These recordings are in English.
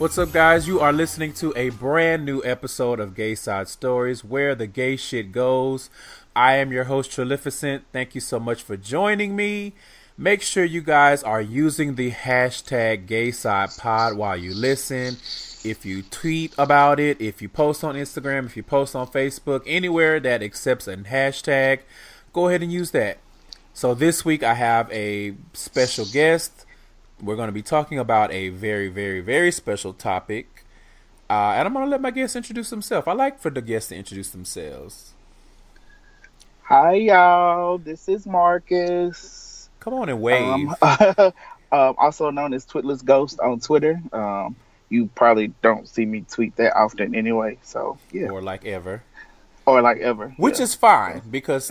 What's up, guys? You are listening to a brand new episode of GaysideStories, where the gay shit goes. I am your host, Trillificent. Thank you so much for joining me. Make sure you guys are using the hashtag GaysidePod while you listen. If you tweet about it, if you post on Instagram, if you post on Facebook, anywhere that accepts a hashtag, go ahead and use that. So this week I have a special guest. We're going to be talking about a very, very, very special topic. And I'm going to let my guest introduce himself. I like for the guests to introduce themselves. Hi, y'all. This is Marcus. Come on and wave. Also known as Twitless Ghost on Twitter. You probably don't see me tweet that often anyway. So, yeah. Or like ever. Which is fine because,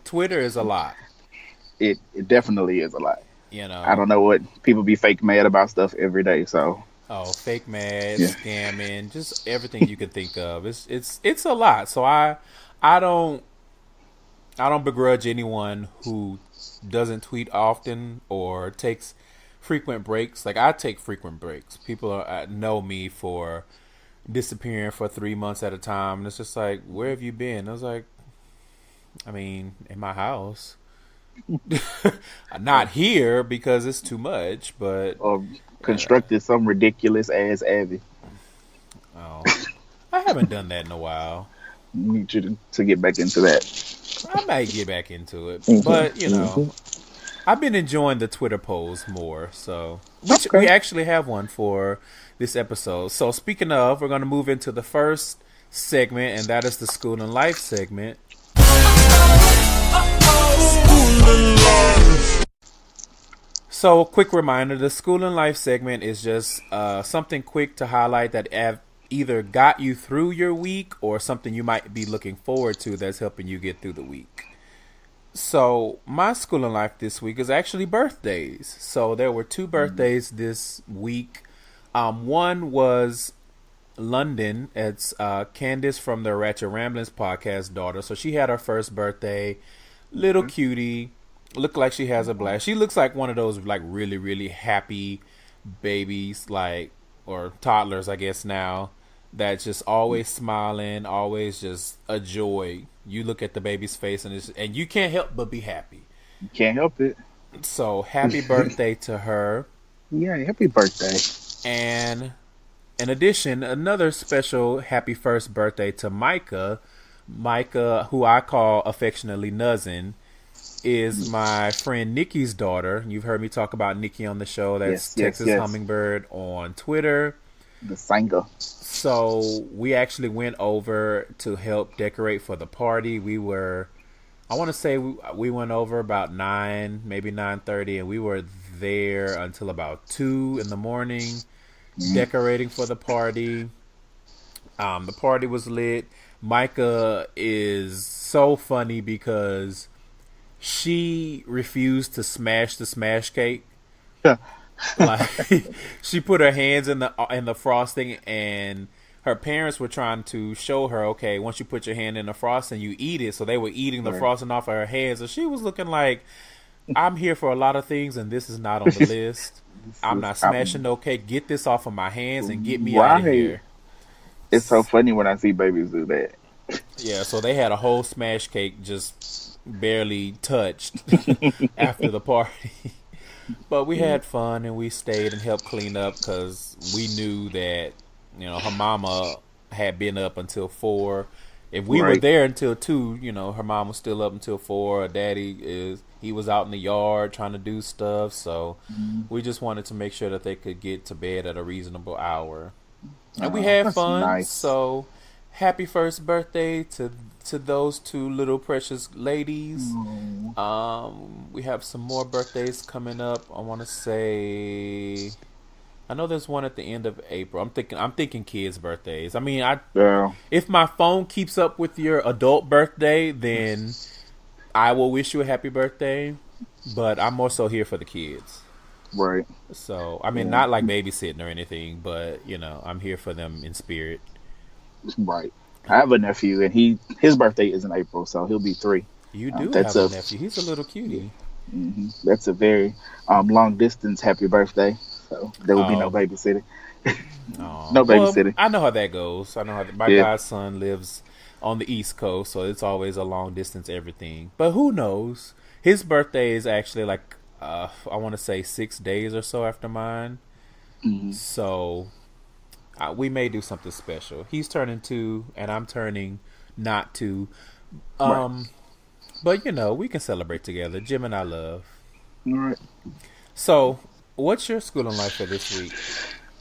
Twitter is a lot. It definitely is a lot. I don't know what people be fake mad about stuff every day. So fake mad, scamming, just everything you could think of. It's a lot. So I don't begrudge anyone who doesn't tweet often or takes frequent breaks. Like I take frequent breaks. People know me for disappearing for 3 months at a time, and it's just like, where have you been? I was like, in my house. Not here because it's too much, but or constructed some ridiculous ass Abby. Oh, I haven't done that in a while. Need you to get back into that. I might get back into it, but I've been enjoying the Twitter polls more. So we actually have one for this episode. So speaking of, we're going to move into the first segment, and that is the School and Life segment. So, quick reminder, the School and Life segment is just something quick to highlight that either got you through your week or something you might be looking forward to that's helping you get through the week. So, my School and Life this week is actually birthdays. So, there were 2 birthdays this week. One was London. It's Candace from the Ratchet Ramblings podcast daughter. So, she had her first birthday. Little cutie. Look like she has a blast. She looks like one of those like really, really happy babies, or toddlers, I guess now, that's just always smiling, always just a joy. You look at the baby's face and you can't help but be happy. You can't help it. So happy birthday to her. Yeah, happy birthday. And in addition, another special happy first birthday to Micah. Micah, who I call affectionately Nuzzin, is my friend Nikki's daughter. You've heard me talk about Nikki on the show. That's Texas Hummingbird on Twitter. The singer. So we actually went over to help decorate for the party. I want to say we went over about 9, maybe 9:30, and we were there until about 2 in the morning decorating for the party. The party was lit. Micah is so funny because she refused to smash the smash cake. Like she put her hands in the frosting, and her parents were trying to show her, okay, once you put your hand in the frosting, you eat it. So they were eating the frosting off of her hands, and she was looking like, I'm here for a lot of things, and this is not on the list. I'm not smashing no cake. Get this off of my hands and get me out of here. It's so funny when I see babies do that. Yeah, so they had a whole smash cake just barely touched after the party. But we had fun and we stayed and helped clean up because we knew that, her mama had been up until 4. If we were there until 2, her mom was still up until 4. Her daddy he was out in the yard trying to do stuff. So we just wanted to make sure that they could get to bed at a reasonable hour. And we had fun. Nice. So happy first birthday to those 2 little precious ladies. We have some more birthdays coming up. I want to say, I know there's one at the end of April. I'm thinking kids' birthdays. If my phone keeps up with your adult birthday, then I will wish you a happy birthday. But I'm more so here for the kids. Right. So, not like babysitting or anything, but, I'm here for them in spirit. Right. I have a nephew, and his birthday is in April, so he'll be 3. You do have a nephew. He's a little cutie. That's a very long distance happy birthday. So there will be no babysitting. Oh, No well, babysitting. I know how that goes. I know how my Yeah. godson lives on the East Coast, so it's always a long distance everything. But who knows? His birthday is actually like I want to say 6 days or so after mine. Hmm. So we may do something special. He's turning 2, and I'm turning not 2. Right. Um, but we can celebrate together. Jim and I love. All right. So, what's your schooling life for this week?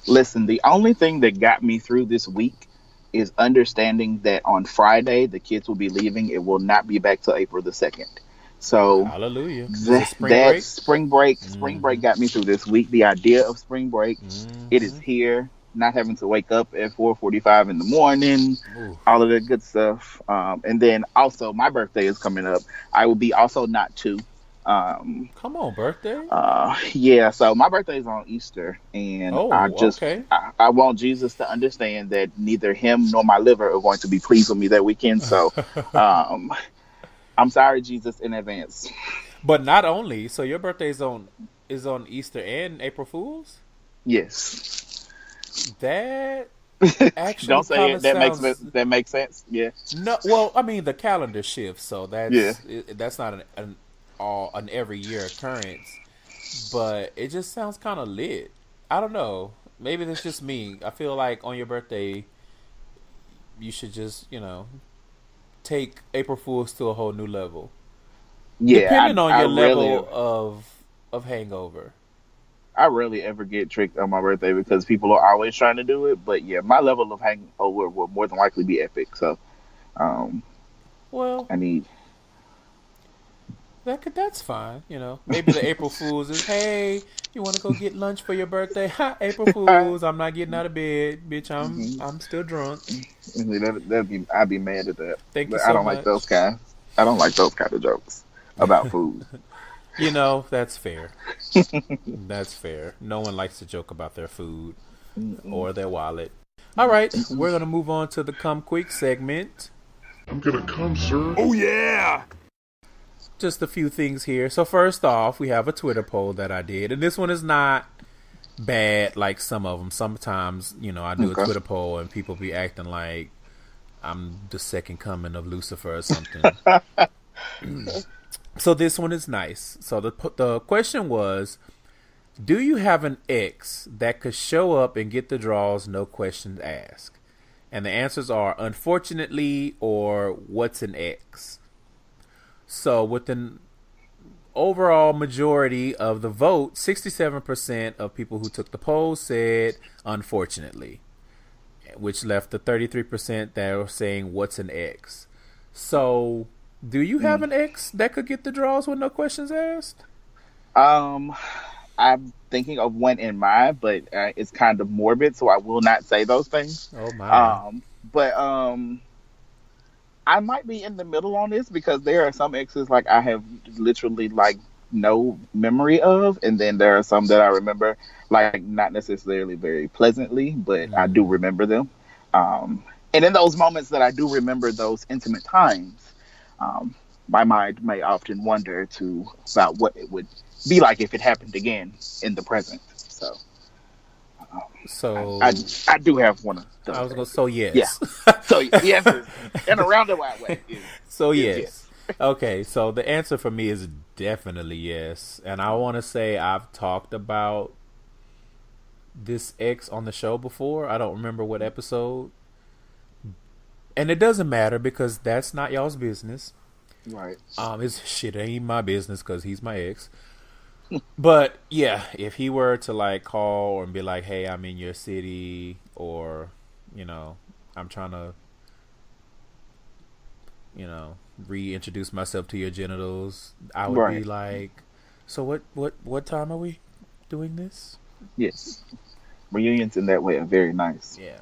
Listen, the only thing that got me through this week is understanding that on Friday the kids will be leaving. It will not be back till April the 2nd. So Hallelujah. Is it spring that break? spring break got me through this week. The idea of spring break, it is Mm-hmm. here. Not having to wake up at 4:45 in the morning, Ooh, all of that good stuff. And then also my birthday is coming up. I will be also not two. Um, come on, birthday. yeah, so my birthday is on Easter, and Oh, okay. I want Jesus to understand that neither him nor my liver are going to be pleased with me that weekend. So, um, I'm sorry, Jesus, in advance. But not only, so your birthday is on Easter and April Fools? Yes. That actually Don't say kind it. of sounds That makes sense. Yeah. no. Well, I mean the calendar shifts, so Yeah. that's not an every year occurrence. But it just sounds kind of lit. I don't know. Maybe that's just me. I feel like on your birthday, you should just take April Fools to a whole new level, Yeah. depending on I your really level of hangover. I rarely ever get tricked on my birthday because people are always trying to do it. But yeah, my level of hangover will more than likely be epic. So um, Well, I need. that's fine. Maybe the April Fools is, hey, you want to go get lunch for your birthday? Ha, April Fools! I'm not getting out of bed, bitch. I'm Mhm. I'm still drunk. That'd be I'd be mad at that. Thank you But I so don't like those much. guys. I don't like those kind of jokes about food. That's fair. That's fair. No one likes to joke about their food Mm-mm. or their wallet. All right, we're gonna move on to the come quick segment. I'm gonna come, sir. Oh yeah! Just a few things here. So first off, we have a Twitter poll that I did, and this one is not bad like some of them. Sometimes, I do a Okay. Twitter poll and people be acting like I'm the second coming of Lucifer or something. So this one is nice. So the question was, do you have an ex that could show up and get the draws, no questions asked? And the answers are unfortunately or what's an ex. So with an overall majority of the vote, 67% of people who took the poll said unfortunately, which left the 33% that were saying what's an ex. So, do you have Mm. an ex that could get the draws with no questions asked? Um, I'm thinking of one in mind, but it's kind of morbid, so I will not say those things. Oh my. But I might be in the middle on this because there are some exes like I have literally like no memory of, and then there are some that I remember like not necessarily very pleasantly, but I do Mm. remember them. And in those moments that I do remember those intimate times, um, my mind may often wonder to about what it would be like if it happened again in the present. So um, I So, I do have one of I those was going to, exes. so Yeah. yes. So the answer is, in a roundabout way, So is yes. yes. Okay, so the answer for me is definitely yes. And I want to say I've talked about this ex on the show before. I don't remember what episode. And it doesn't matter because that's not y'all's business. Right. His shit ain't my business because he's my ex. But yeah, if he were to like call and be like, "Hey, I'm in your city," or I'm trying to, reintroduce myself to your genitals, I would be Right. like, "So what time are we doing this?" Yes. Reunions in that way are very nice. Yeah,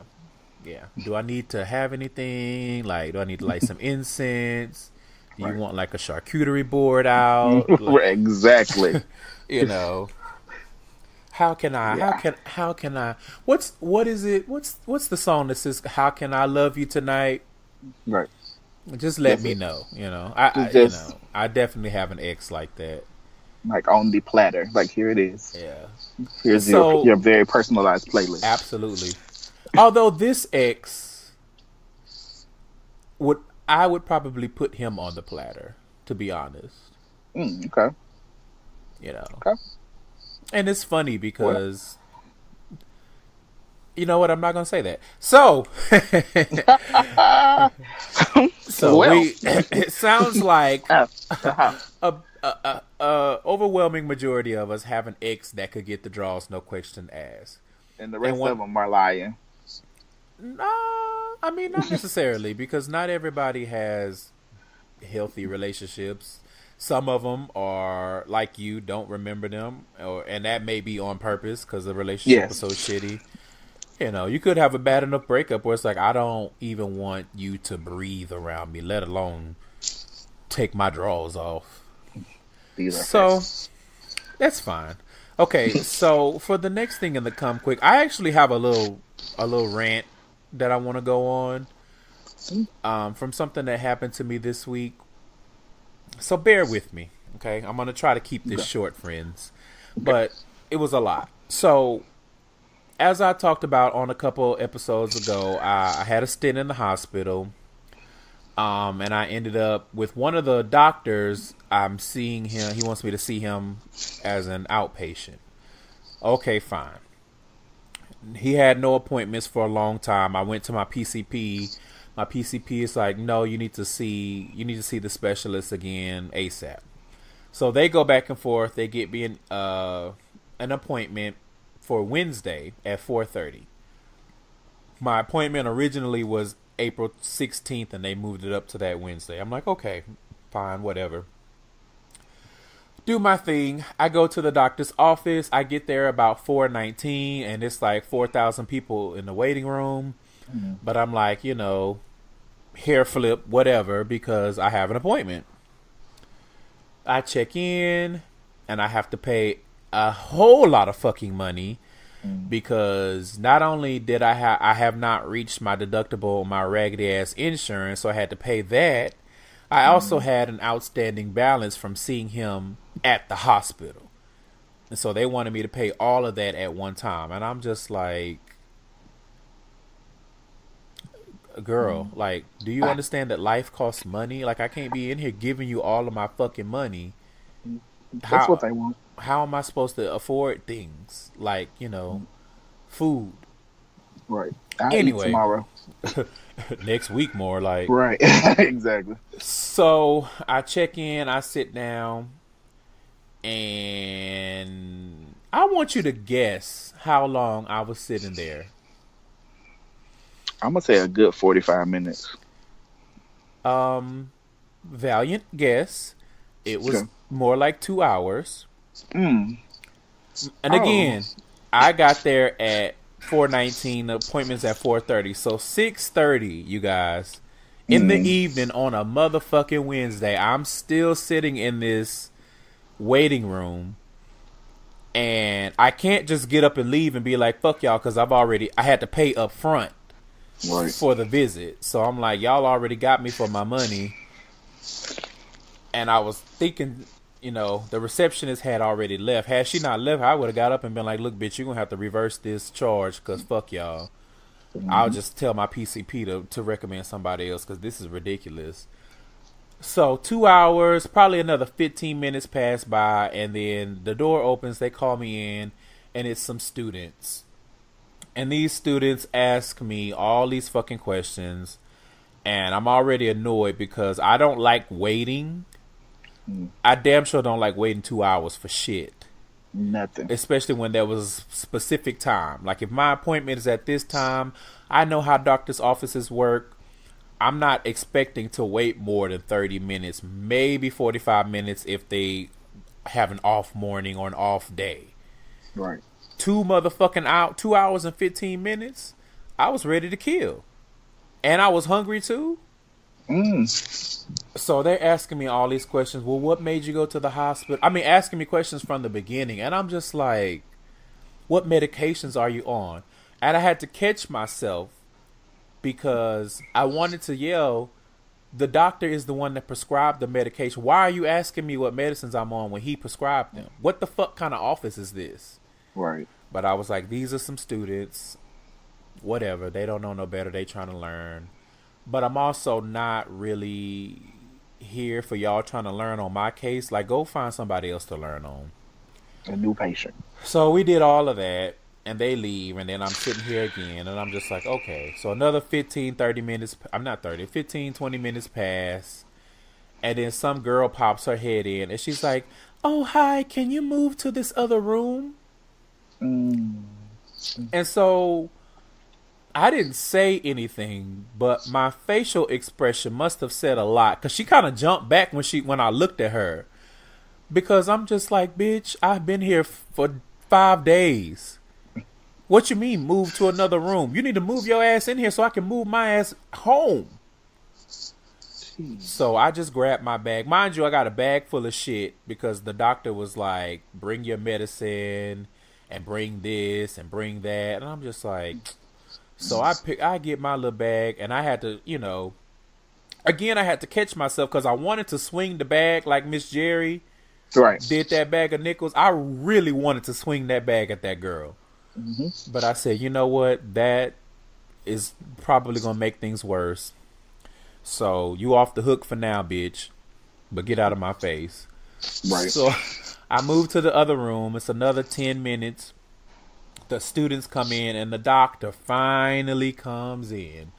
yeah. Do I need to have anything? Like, do I need to light some incense? Do you Right. want like a charcuterie board out? Like, Exactly. you know, how can I? How Yeah. can? How can I? What is it? What's the song that says "How can I love you tonight"? Right. Just let That's me it. know. Just I definitely have an ex like that. Like on the platter. Like here it is. Yeah. Here's So your very personalized playlist. absolutely. Although this ex I would probably put him on the platter, to be honest. Okay. You know. Okay. And it's funny because you know what? I'm not gonna say that. So, it sounds like a overwhelming majority of us have an ex that could get the draws, no question asked. And the rest of them are lying. No, I mean not necessarily, because not everybody has healthy relationships. Some of them are like you, don't remember them, and that may be on purpose because the relationship was so shitty. You know, you could have a bad enough breakup where it's like, I don't even want you to breathe around me, let alone take my drawers off. So that's fine. Okay, so for the next thing in the come quick, I actually have a little rant that I want to go on from something that happened to me this week. So bear with me, okay? I'm going to try to keep this short, friends. But it was a lot. So, as I talked about on a couple episodes ago, I had a stint in the hospital. And I ended up with one of the doctors. I'm seeing him. He wants me to see him as an outpatient. Okay, fine. He had no appointments for a long time. I went to my PCP. My PCP is like, no, you need to see the specialist again ASAP. So they go back and forth. They get me an appointment for Wednesday at 4:30. My appointment originally was April 16th, and they moved it up to that Wednesday. I'm like, okay, fine, whatever. Do my thing. I go to the doctor's office. I get there about 4:19, and it's like 4,000 people in the waiting room. Mm-hmm. But I'm like, hair flip, whatever, because I have an appointment. I check in, and I have to pay a whole lot of fucking money because not only did I have not reached my deductible on my raggedy ass insurance, so I had to pay that. I also had an outstanding balance from seeing him at the hospital. And so they wanted me to pay all of that at one time. And I'm just like, girl, like, do you understand that life costs money? Like, I can't be in here giving you all of my fucking money. That's what they want. How am I supposed to afford things like, food? Right. Anyway, eat tomorrow. Next week more like. Right. Exactly. So I check in, I sit down, and I want you to guess how long I was sitting there. I'm gonna say a good 45 minutes. Valiant guess. It was more like 2 hours. And again, I got there at 4:19. The appointment's at 4:30. So 6:30, you guys, in the evening on a motherfucking Wednesday, I'm still sitting in this waiting room, and I can't just get up and leave and be like, fuck y'all, because I had to pay up front for the visit. So I'm like, y'all already got me for my money. And I was thinking, the receptionist had already left. Had she not left, I would have got up and been like, look, bitch, you're going to have to reverse this charge because fuck y'all. I'll just tell my PCP to recommend somebody else because this is ridiculous. So 2 hours, probably another 15 minutes pass by, and then the door opens, they call me in, and it's some students. And these students ask me all these fucking questions, and I'm already annoyed because I don't like waiting. I damn sure don't like waiting 2 hours for shit. Nothing. Especially when there was specific time. Like if my appointment is at this time, I know how doctors' offices work. I'm not expecting to wait more than 30 minutes, maybe 45 minutes if they have an off morning or an off day. Right. 2 hours and 15 minutes, I was ready to kill. And I was hungry too. So they're asking me all these questions. Well, what made you go to the hospital? I mean, asking me questions from the beginning. And I'm just like, what medications are you on? And I had to catch myself because I wanted to yell, The doctor is the one that prescribed the medication. Why are you asking me what medicines I'm on when he prescribed them? What the fuck kind of office is this? Right. But I was like, these are some students. Whatever. They don't know no better. They trying to learn. But I'm also not really here for y'all trying to learn on my case. Like, go find somebody else to learn on. A new patient. So we did all of that. And they leave, and then I'm sitting here again, and I'm just like, okay. So another 15, 30 minutes, I'm not 30, 15, 20 minutes pass, and then some girl pops her head in, and she's like, oh, hi, can you move to this other room? And so I didn't say anything, but my facial expression must have said a lot, because she kind of jumped back when I looked at her, because I'm just like, bitch, I've been here for 5 days. What you mean, move to another room? You need to move your ass in here so I can move my ass home. Jeez. So I just grabbed my bag. Mind you, I got a bag full of shit because the doctor was like, bring your medicine and bring this and bring that. And I'm just like, so I get my little bag, and I had to, again, I had to catch myself because I wanted to swing the bag like Miss Jerry did that bag of nickels. I really wanted to swing that bag at that girl. Mm-hmm. But I said, you know what? That is probably going to make things worse. So you off the hook for now, bitch. But get out of my face. Right. So I moved to the other room. It's another 10 minutes. The students come in, and the doctor finally comes in.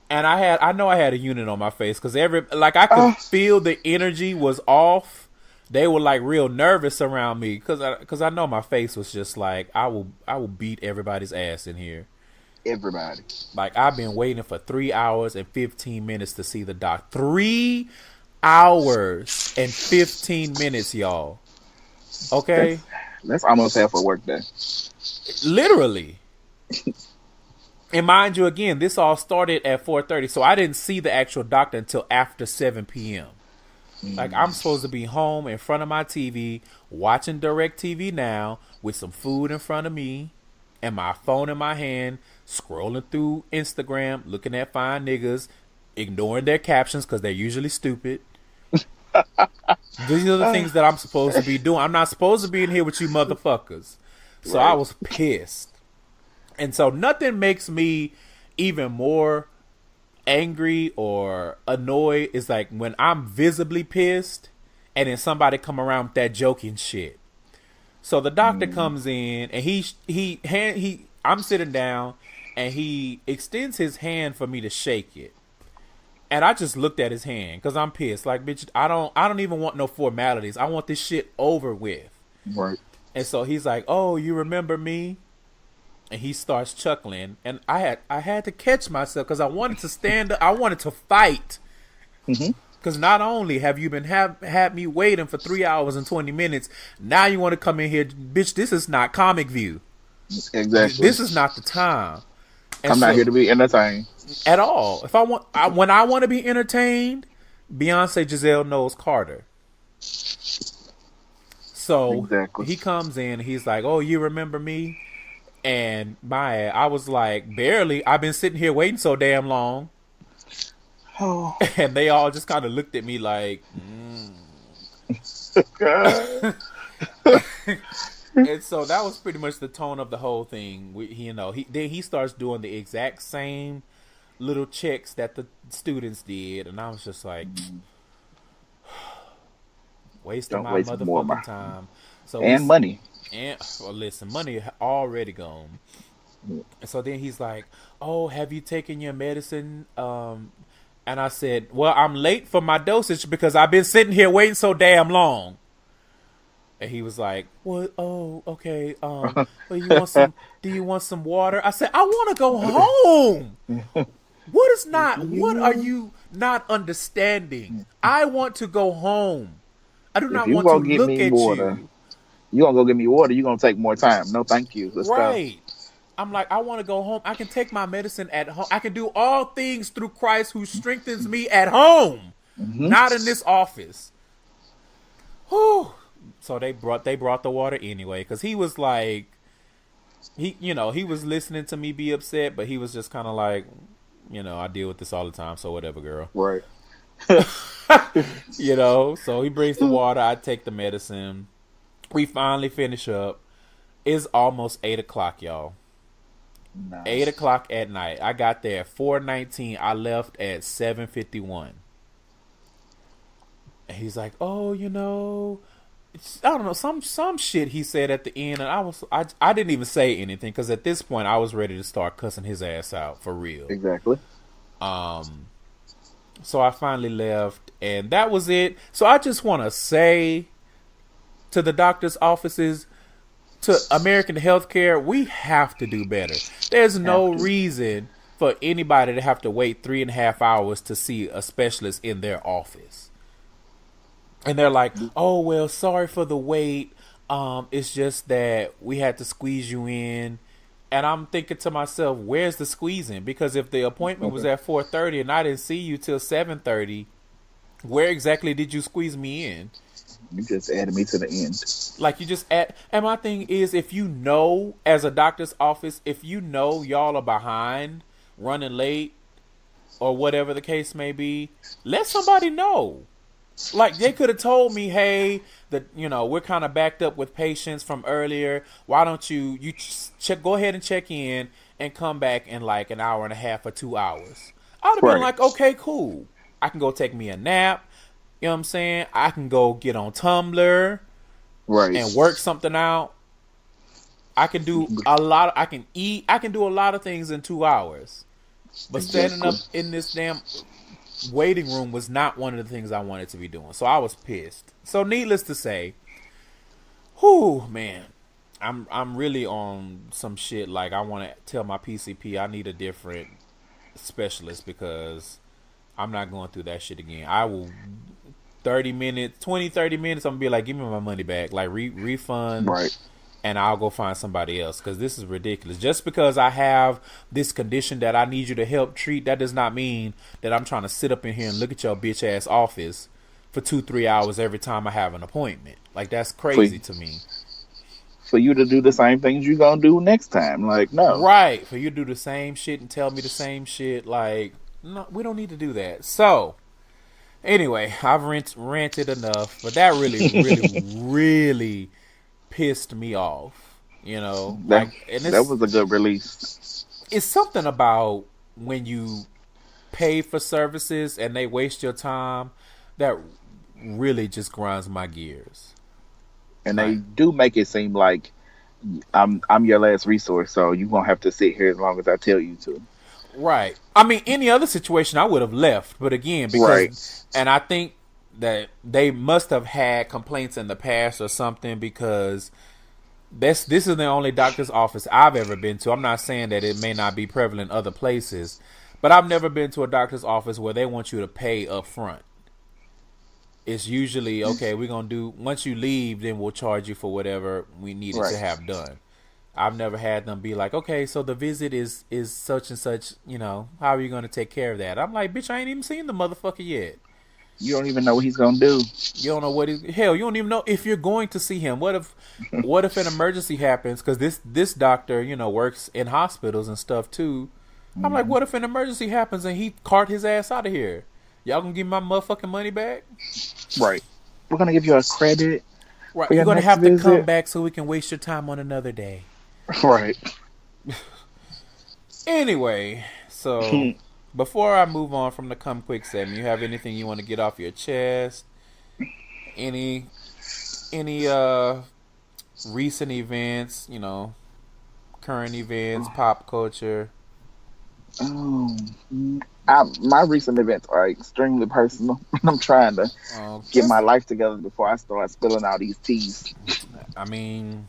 And I know I had a unit on my face because I could feel the energy was off. They were like real nervous around me because I know my face was just like, I will beat everybody's ass in here. Everybody. Like, I've been waiting for 3 hours and 15 minutes to see the doc. 3 hours and 15 minutes, y'all. Okay? That's almost half a work day. Literally. And mind you, again, this all started at 4:30, so I didn't see the actual doctor until after 7 p.m. Like, I'm supposed to be home in front of my TV, watching DirecTV Now with some food in front of me and my phone in my hand, scrolling through Instagram, looking at fine niggas, ignoring their captions because they're usually stupid. These are the things that I'm supposed to be doing. I'm not supposed to be in here with you motherfuckers. So I was pissed. And so nothing makes me even more angry or annoyed is like when I'm visibly pissed and then somebody come around with that joking shit. So the doctor comes in and I'm sitting down and he extends his hand for me to shake it. And I just looked at his hand because I'm pissed. Like, bitch, I don't even want no formalities. I want this shit over with. Right. And so he's like, oh, you remember me? And he starts chuckling, and I had to catch myself because I wanted to stand up. I wanted to fight. Because not only have you been had me waiting for 3 hours and 20 minutes, now you want to come in here, bitch. This is not Comic View. Exactly. This is not the time. And I'm not here to be entertained at all. When I want to be entertained, Beyonce Giselle Knowles Carter. So he comes in, he's like, "Oh, you remember me?" And I was like, barely. I've been sitting here waiting so damn long. Oh. And they all just kind of looked at me like, And so that was pretty much the tone of the whole thing. Then he starts doing the exact same little checks that the students did. And I was just like, wasting my motherfucking time. So money. And listen, money already gone. And so then he's like, "Oh, have you taken your medicine?" And I said, "Well, I'm late for my dosage because I've been sitting here waiting so damn long." And he was like, "Well, oh, okay. Well, do you want some water?" I said, "I want to go home." What are you not understanding? I want to go home. I do not want to look at you. You gonna go get me water? You gonna take more time? No, thank you. Let's go. I'm like, I want to go home. I can take my medicine at home. I can do all things through Christ who strengthens me at home, not in this office. Whew. So they brought the water anyway, because he was like, he was listening to me be upset, but he was just kind of like, I deal with this all the time, so whatever, girl. Right. You know, so he brings the water. I take the medicine. We finally finish up. It's almost 8 o'clock, y'all. Nice. 8 o'clock at night. I got there at 4:19. I left at 7:51. And he's like, "Oh, you know, I don't know, some shit," he said at the end, and I didn't even say anything because at this point I was ready to start cussing his ass out for real. Exactly. So I finally left, and that was it. So I just want to say to the doctor's offices, to American healthcare, we have to do better. There's no reason for anybody to have to wait 3.5 hours to see a specialist in their office. And they're like, "Oh, well, sorry for the wait. It's just that we had to squeeze you in." And I'm thinking to myself, where's the squeezing? Because if the appointment was at 4:30 and I didn't see you till 7:30, where exactly did you squeeze me in? You just added me to the end. Like, you just add. And my thing is, if you know, as a doctor's office, if you know y'all are behind, running late, or whatever the case may be, let somebody know. Like, they could have told me, "Hey, we're kind of backed up with patients from earlier. Why don't you go ahead and check in and come back in like an hour and a half or 2 hours." I'd have been like, "Okay, cool. I can go take me a nap." You know what I'm saying? I can go get on Tumblr and work something out. I can do I can eat. I can do a lot of things in 2 hours. But standing up in this damn waiting room was not one of the things I wanted to be doing. So I was pissed. So needless to say, man, I'm really on some shit. Like, I want to tell my PCP I need a different specialist because I'm not going through that shit again. I will 30 minutes, I'm gonna be like, "Give me my money back." Like, refund. Right. And I'll go find somebody else because this is ridiculous. Just because I have this condition that I need you to help treat, that does not mean that I'm trying to sit up in here and look at your bitch ass office for 2-3 hours every time I have an appointment. Like, that's crazy to me. For you to do the same things you gonna do next time, like, no. Right. For you to do the same shit and tell me the same shit, like, no, we don't need to do that. So, anyway, I've ranted enough, but that really, really, really pissed me off, that was a good release. It's something about when you pay for services and they waste your time that really just grinds my gears. And they do make it seem like I'm your last resource, so you won't have to sit here as long as I tell you to. Right. I mean, any other situation I would have left, but again, because and I think that they must have had complaints in the past or something, because this is the only doctor's office I've ever been to. I'm not saying that it may not be prevalent other places, but I've never been to a doctor's office where they want you to pay up front. It's usually, okay, we're going to do, once you leave, then we'll charge you for whatever we needed to have done. I've never had them be like, "Okay, so the visit is such and such, how are you going to take care of that?" I'm like, "Bitch, I ain't even seen the motherfucker yet." You don't even know what he's gonna do. You don't know what hell. You don't even know if you're going to see him. What if an emergency happens? Because this doctor, works in hospitals and stuff too. I'm like, what if an emergency happens and he cart his ass out of here? Y'all gonna give me my motherfucking money back? Right. We're gonna give you a credit. Right. You're gonna have to come back so we can waste your time on another day. Right. Anyway, so. Before I move on from the come quick segment, you have anything you want to get off your chest? Any recent events, current events, pop culture? My recent events are extremely personal. I'm trying to get my life together before I start spilling out these teas. I mean,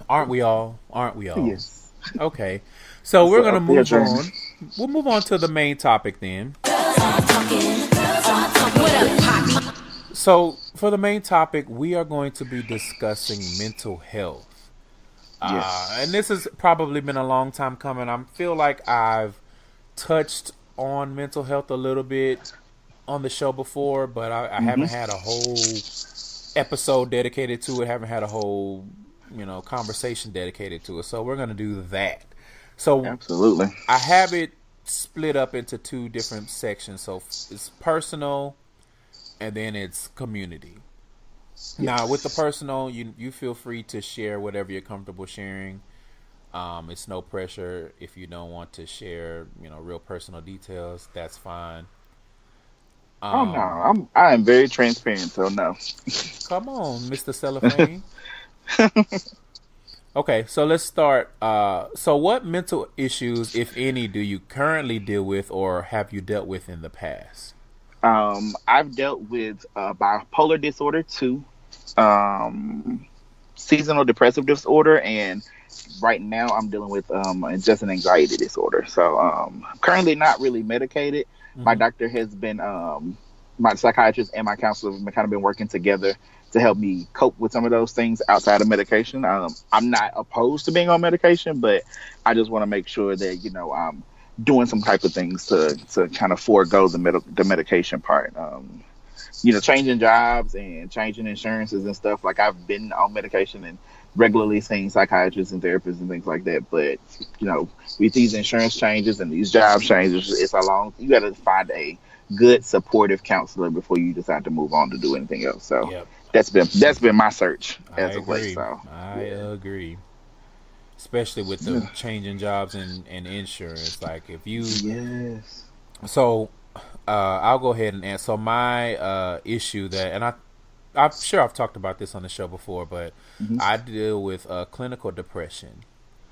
aren't we all? Yes. Okay. So we're going to move on. We'll move on to the main topic then. So for the main topic, we are going to be discussing mental health. And this has probably been a long time coming. I feel like I've touched on mental health a little bit on the show before, but I haven't had a whole episode dedicated to it. Haven't had a whole, conversation dedicated to it. So we're going to do that. So absolutely, I have it split up into two different sections. So it's personal and then it's community. Yes. Now, with the personal, you feel free to share whatever you're comfortable sharing. It's no pressure. If you don't want to share, real personal details, that's fine. Oh no, I am very transparent, so no. Come on, Mr. Cellophane. Okay, so let's start. So what mental issues, if any, do you currently deal with or have you dealt with in the past? I've dealt with bipolar disorder too, um, seasonal depressive disorder, and right now I'm dealing with just an anxiety disorder. So I'm currently not really medicated. My Mm-hmm. doctor has been my psychiatrist and my counselor have kind of been working together to help me cope with some of those things outside of medication. I'm not opposed to being on medication, but I just want to make sure that I'm doing some type of things to kind of forego the medication part. Changing jobs and changing insurances and stuff. Like I've been on medication and regularly seeing psychiatrists and therapists and things like that. But with these insurance changes and these job changes, you got to find a good supportive counselor before you decide to move on to do anything else. So Yep. that's been my search I as of late. agree. So I yeah. agree. Especially with the changing jobs and insurance. Like if you Yes. so I'll go ahead and answer. So my issue that, and I'm sure I've talked about this on the show before, but Hmm. I deal with clinical depression,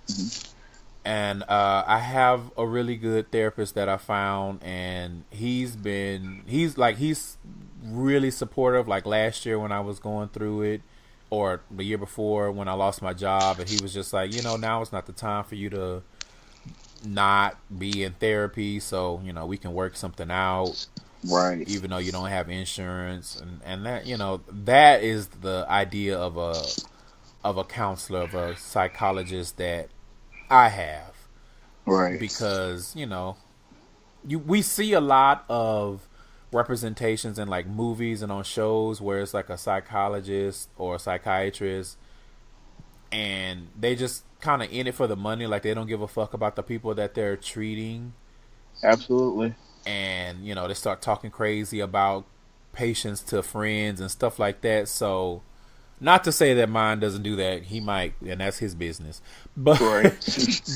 Hmm. and I have a really good therapist that I found, and he's really supportive. Like last year when I was going through it, or the year before when I lost my job, and he was just like, now is not the time for you to not be in therapy, so we can work something out Right. even though you don't have insurance, and that that is the idea of a counselor, of a psychologist that I have, Right. because we see a lot of representations in like movies and on shows where it's like a psychologist or a psychiatrist, and they just kind of in it for the money. Like they don't give a fuck about the people that they're treating, Absolutely. and they start talking crazy about patients to friends and stuff like that. So not to say that mine doesn't do that. He might, and that's his business. But Right.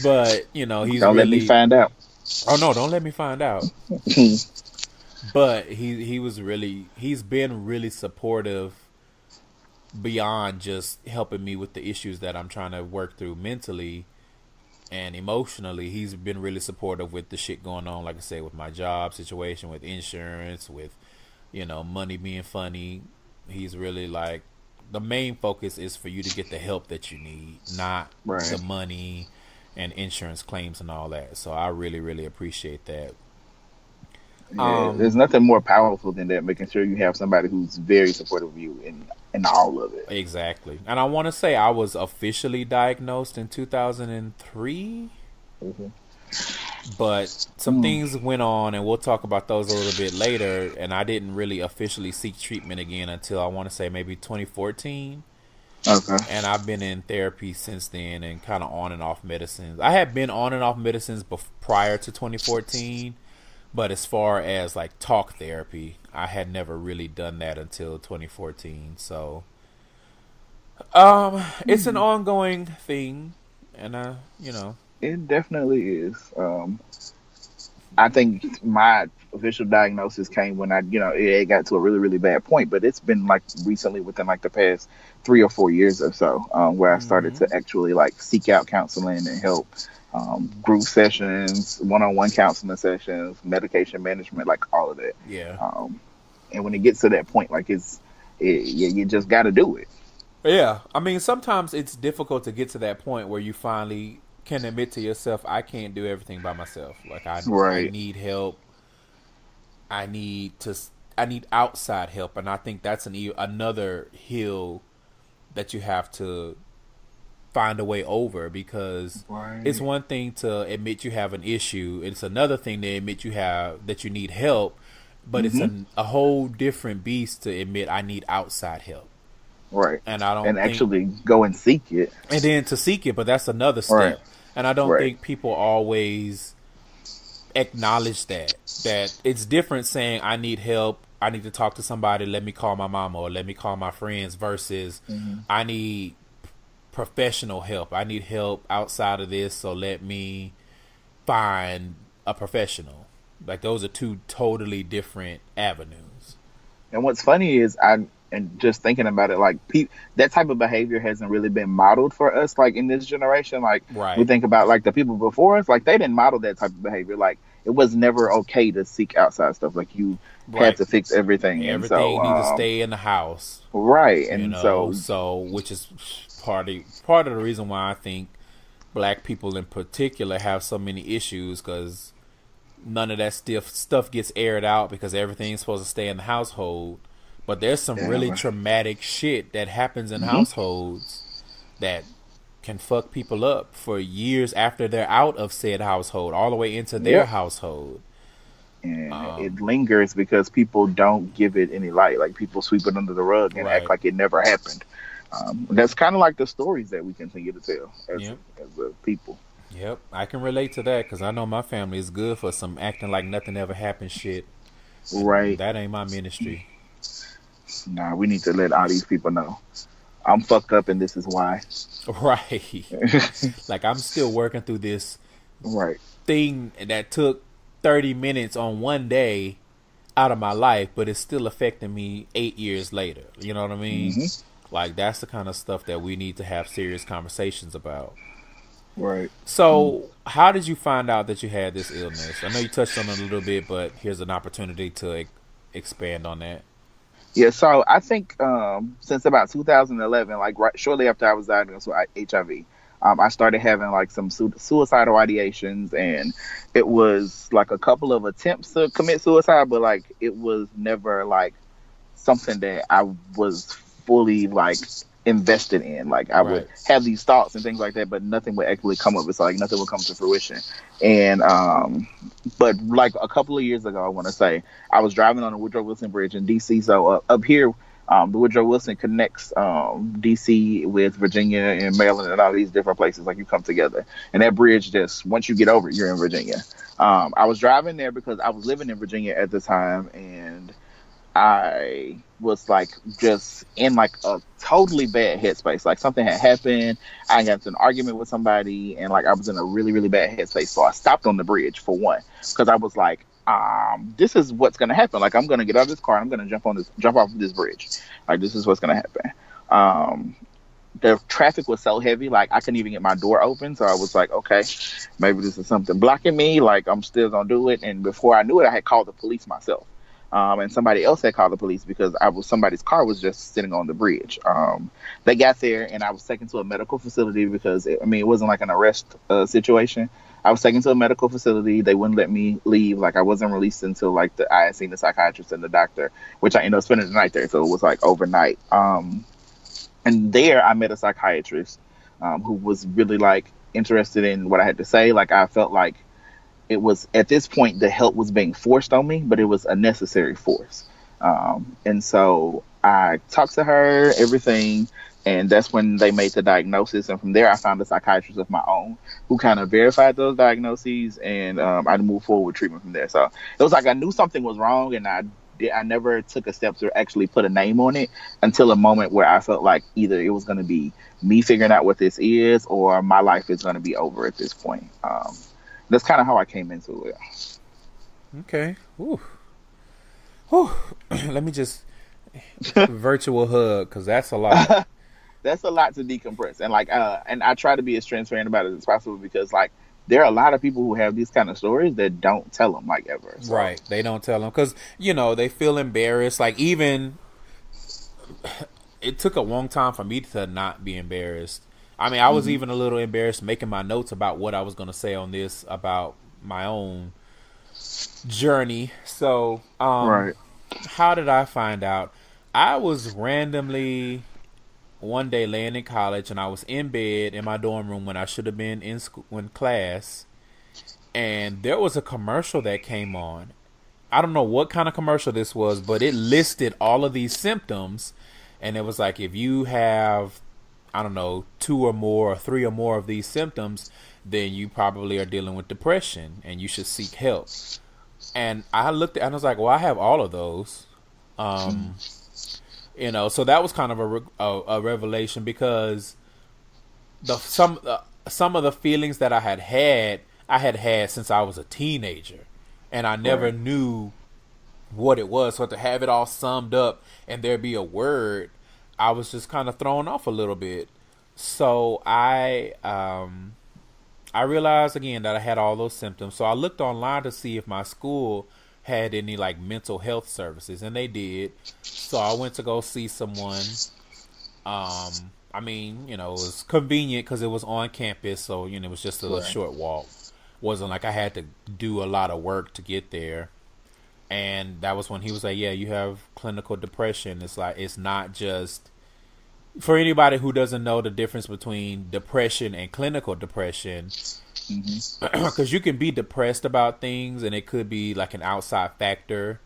but he's Don't let me really, find out. oh no, don't let me find out. But he's been really supportive beyond just helping me with the issues that I'm trying to work through mentally and emotionally. He's been really supportive with the shit going on, like I said, with my job situation, with insurance, with money being funny. He's really like, the main focus is for you to get the help that you need, not Right. the money and insurance claims and all that. So I really, really appreciate that. Yeah, there's nothing more powerful than that. Making sure you have somebody who's very supportive of you in all of it. Exactly. And I want to say I was officially diagnosed in 2003, Hmm. but some things went on, and we'll talk about those a little bit later, and I didn't really officially seek treatment again until I want to say maybe 2014. Okay. And I've been in therapy since then, and kind of on and off medicines. I had been on and off medicines prior to 2014, but as far as like talk therapy, I had never really done that until 2014. So it's an ongoing thing, and It definitely is. I think my official diagnosis came when it got to a really, really bad point, but it's been like recently within like the past 3 or 4 years or so, where I started to actually like seek out counseling and help, group sessions, one-on-one counseling sessions, medication management, like all of that. yeah. And when it gets to that point, like you just got to do it. Yeah, I mean, sometimes it's difficult to get to that point where you finally can admit to yourself, I can't do everything by myself. Like I Right. need help. I need outside help, and I think that's another hill that you have to find a way over, because Right. it's one thing to admit you have an issue. It's another thing to admit that you need help, but it's a whole different beast to admit I need outside help. Right. And I don't And think, actually go and seek it. and then to seek it, but that's another step. Right. And I don't Right. think people always acknowledge that it's different saying I need help I need to talk to somebody, let me call my mama or let me call my friends, versus I need professional help. I need help outside of this, so let me find a professional. Like, those are two totally different avenues. And what's funny is and just thinking about it, like that type of behavior hasn't really been modeled for us, like in this generation. Like we think about like the people before us, like they didn't model that type of behavior. Like it was never okay to seek outside stuff. Like you had to fix everything. Everything and so, need to stay in the house, right? And so which is part of the reason why I think black people in particular have so many issues, because none of that stuff gets aired out because everything's supposed to stay in the household. But there's some really traumatic shit that happens in households that can fuck people up for years after they're out of said household, all the way into their household. And it lingers because people don't give it any light. Like people sweep it under the rug and act like it never happened. That's kind of like the stories that we continue to tell as a people. Yep, I can relate to that because I know my family is good for some acting like nothing ever happened shit. Right. That ain't my ministry. Nah, we need to let all these people know I'm fucked up and this is why. Right. Like I'm still working through this thing that took 30 minutes on one day out of my life, but it's still affecting me 8 years later. You know what I mean? Like that's the kind of stuff that we need to have serious conversations about. Right. So how did you find out that you had this illness? I know you touched on it a little bit, but here's an opportunity to expand on that. Yeah, so I think since about 2011, like shortly after I was diagnosed with HIV, I started having like some suicidal ideations, and it was like a couple of attempts to commit suicide, but like it was never like something that I was fully like invested in. Like I would have these thoughts and things like that, but nothing would actually come of it. So like nothing would come to fruition. And but like a couple of years ago, I want to say, I was driving on the Woodrow Wilson Bridge in DC. So up here, the Woodrow Wilson connects DC with Virginia and Maryland and all these different places. Like you come together, and that bridge just, once you get over it, you're in Virginia. I was driving there because I was living in Virginia at the time, and I was like just in like a totally bad headspace. Like something had happened. I got into an argument with somebody, and like I was in a really, really bad headspace. So I stopped on the bridge for one, because I was like, this is what's gonna happen. Like I'm gonna get out of this car and I'm gonna jump off of this bridge. Like this is what's gonna happen. The traffic was so heavy, like I couldn't even get my door open. So I was like, okay, maybe this is something blocking me. Like I'm still gonna do it. And before I knew it, I had called the police myself. And somebody else had called the police because somebody's car was just sitting on the bridge. They got there, and I was taken to a medical facility because it wasn't like an arrest situation. I was taken to a medical facility. They wouldn't let me leave. Like I wasn't released until like I had seen the psychiatrist and the doctor, which I ended up spending the night there. So it was like overnight. And there I met a psychiatrist who was really like interested in what I had to say. Like I felt like it was, at this point, the help was being forced on me, but it was a necessary force. And so I talked to her, everything, and that's when they made the diagnosis. And from there, I found a psychiatrist of my own who kind of verified those diagnoses, and I moved forward with treatment from there. So it was like I knew something was wrong, and I never took a step to actually put a name on it until a moment where I felt like either it was going to be me figuring out what this is, or my life is going to be over at this point. That's kind of how I came into it. Okay. Ooh. Whew. Let me just virtual hug, because that's a lot. That's a lot to decompress, and like, and I try to be as transparent about it as possible, because like there are a lot of people who have these kind of stories that don't tell them, like, ever. So. Right? They don't tell them because they feel embarrassed. Like even it took a long time for me to not be embarrassed. I was even a little embarrassed making my notes about what I was going to say on this, about my own journey. So, how did I find out? I was randomly one day laying in college, and I was in bed in my dorm room when I should have been in class, and there was a commercial that came on. I don't know what kind of commercial this was, but it listed all of these symptoms, and it was like, if you have, I don't know, 2 or more or 3 or more of these symptoms, then you probably are dealing with depression and you should seek help. And I looked at it and I was like, well, I have all of those. So that was kind of a revelation, because some of the feelings that I had had since I was a teenager, and I never Right. knew what it was. So to have it all summed up and there be a word, I was just kind of thrown off a little bit. So I realized again that I had all those symptoms. So I looked online to see if my school had any like mental health services, and they did. So I went to go see someone. I mean, it was convenient because it was on campus, so it was just a Right. short walk. Wasn't like I had to do a lot of work to get there. And that was when he was like, "Yeah, you have clinical depression." It's like, it's not just for anybody who doesn't know the difference between depression and clinical depression, Hmm. because you can be depressed about things, and it could be like an outside factor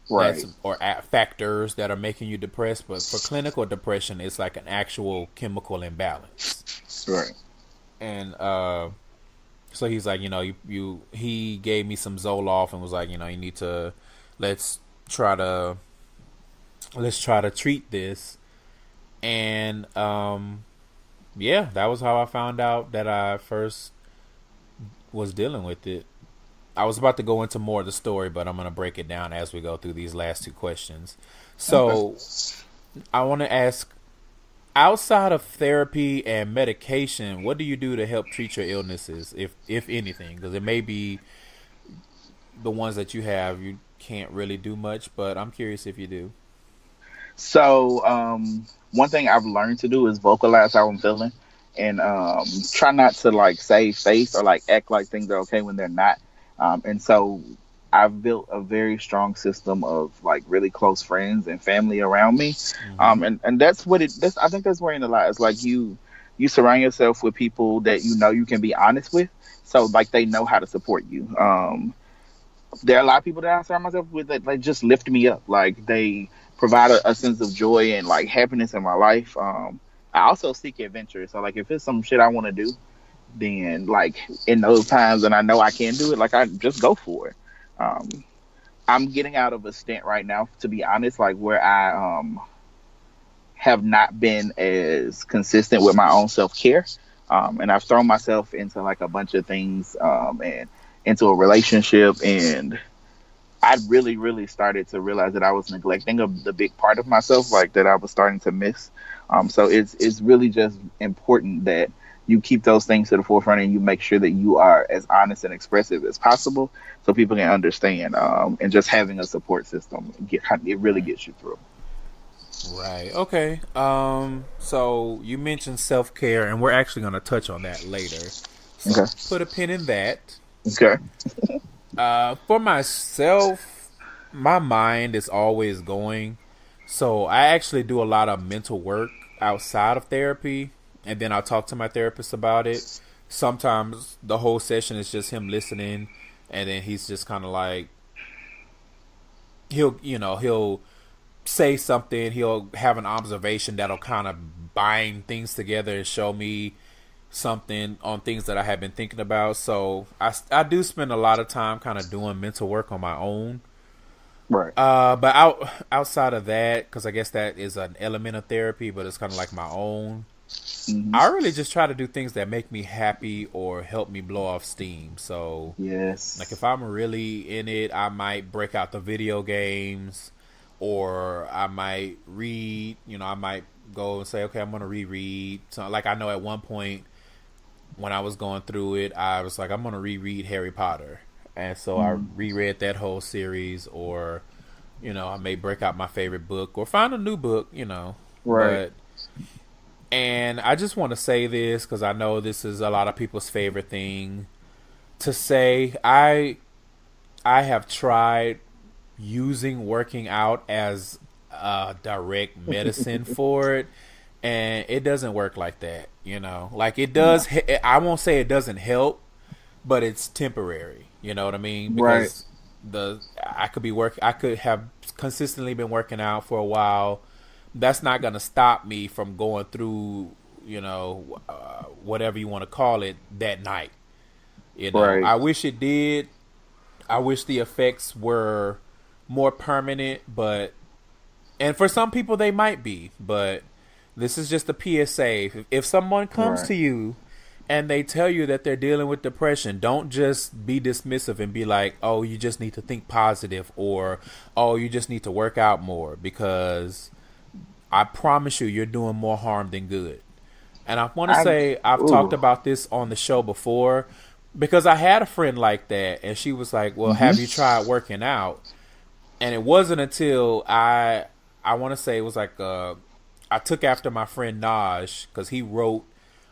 Right. factors that are making you depressed. But for clinical depression, it's like an actual chemical imbalance. Right. And so he's like, he gave me some Zoloft and was like, you need to let's try to treat this. And yeah, that was how I found out that I first was dealing with it. I was about to go into more of the story, but I'm going to break it down as we go through these last two questions. Okay. So I want to ask, outside of therapy and medication, what do you do to help treat your illnesses, if anything? Because it may be the ones that you have, you can't really do much, but I'm curious if you do. So, one thing I've learned to do is vocalize how I'm feeling, and try not to like save face or like act like things are okay when they're not. And so, I've built a very strong system of like really close friends and family around me, Mm-hmm. and that's what it. That's, I think that's where it lies. Like you surround yourself with people that you know you can be honest with, so like they know how to support you. There are a lot of people that I surround myself with that like just lift me up. Like they provide a sense of joy and like happiness in my life. I also seek adventure. So like if it's some shit I want to do, then like in those times and I know I can do it, like I just go for it. Um, I'm getting out of a stint right now, to be honest, like where I have not been as consistent with my own self care. And I've thrown myself into like a bunch of things, and into a relationship, and I really, really started to realize that I was neglecting the big part of myself, like that I was starting to miss. So it's really just important that you keep those things to the forefront and you make sure that you are as honest and expressive as possible, so people can understand. And just having a support system, it really Right. gets you through. Right. Okay. So you mentioned self care, and we're actually going to touch on that later. So Okay. put a pin in that. Okay. For myself, my mind is always going. So I actually do a lot of mental work outside of therapy, and then I'll talk to my therapist about it. Sometimes the whole session is just him listening, and then he's just kind of like, he'll say something, he'll have an observation that'll kind of bind things together and show me something on things that I have been thinking about. So I do spend a lot of time kind of doing mental work on my own. Right. But outside of that, because I guess that is an element of therapy, but it's kind of like my own. Hmm. I really just try to do things that make me happy or help me blow off steam. So, like if Yes. I'm really in it, I might break out the video games, or I might read. I might go and say, okay, I'm gonna reread. So, like I know at one point when I was going through it, I was like, I'm gonna reread Harry Potter, and so I Mm. reread that whole series. Or I may break out my favorite book or find a new book. Right. But and I just want to say this because I know this is a lot of people's favorite thing to say. I have tried using working out as a direct medicine for it, and it doesn't work like that. Like it No. does. I won't say it doesn't help, but it's temporary. You know what I mean? Right. Because I could have consistently been working out for a while. That's not gonna stop me from going through, whatever you want to call it, that night. Right. I wish it did. I wish the effects were more permanent, but And for some people, they might be, but this is just a PSA. If someone comes Right. to you and they tell you that they're dealing with depression, don't just be dismissive and be like, oh, you just need to think positive, or oh, you just need to work out more, because I promise you, you're doing more harm than good. And I want to I say I've talked ooh. about this on the show before, because I had a friend like that, and she was like, well, have you Mm-hmm. tried working out? And it wasn't until I want to say it was like I took after my friend Naj, because he wrote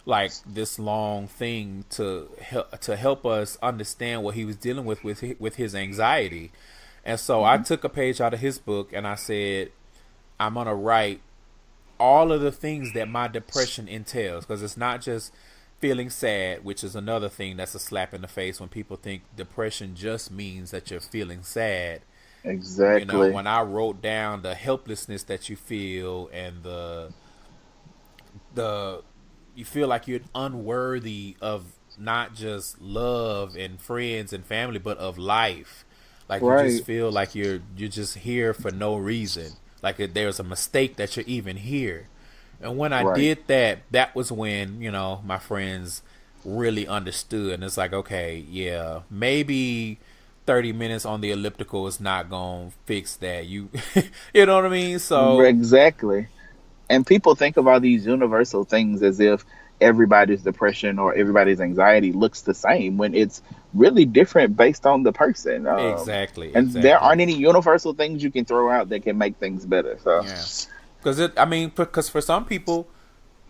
like this long thing to help us understand what he was dealing with his anxiety. And so I Mm-hmm. took a page out of his book and I said, I'm gonna write all of the things that my depression entails, because it's not just feeling sad, which is another thing that's a slap in the face when people think depression just means that you're feeling sad. You know, Exactly. when I wrote down the helplessness that you feel, and the you feel like you're unworthy of not just love and friends and family, but of life. Like you just Right. feel like you're just here for no reason. Like there's a mistake that you're even here. And when I Right. did that, that was when, my friends really understood. And it's like, okay, yeah, maybe 30 minutes on the elliptical is not going to fix that. You know what I mean? So, Exactly. And people think of all these universal things as if everybody's depression or everybody's anxiety looks the same, when it's really different based on the person. exactly, And there exactly. aren't any universal things you can throw out that can make things better. So, Yeah. Because for some people,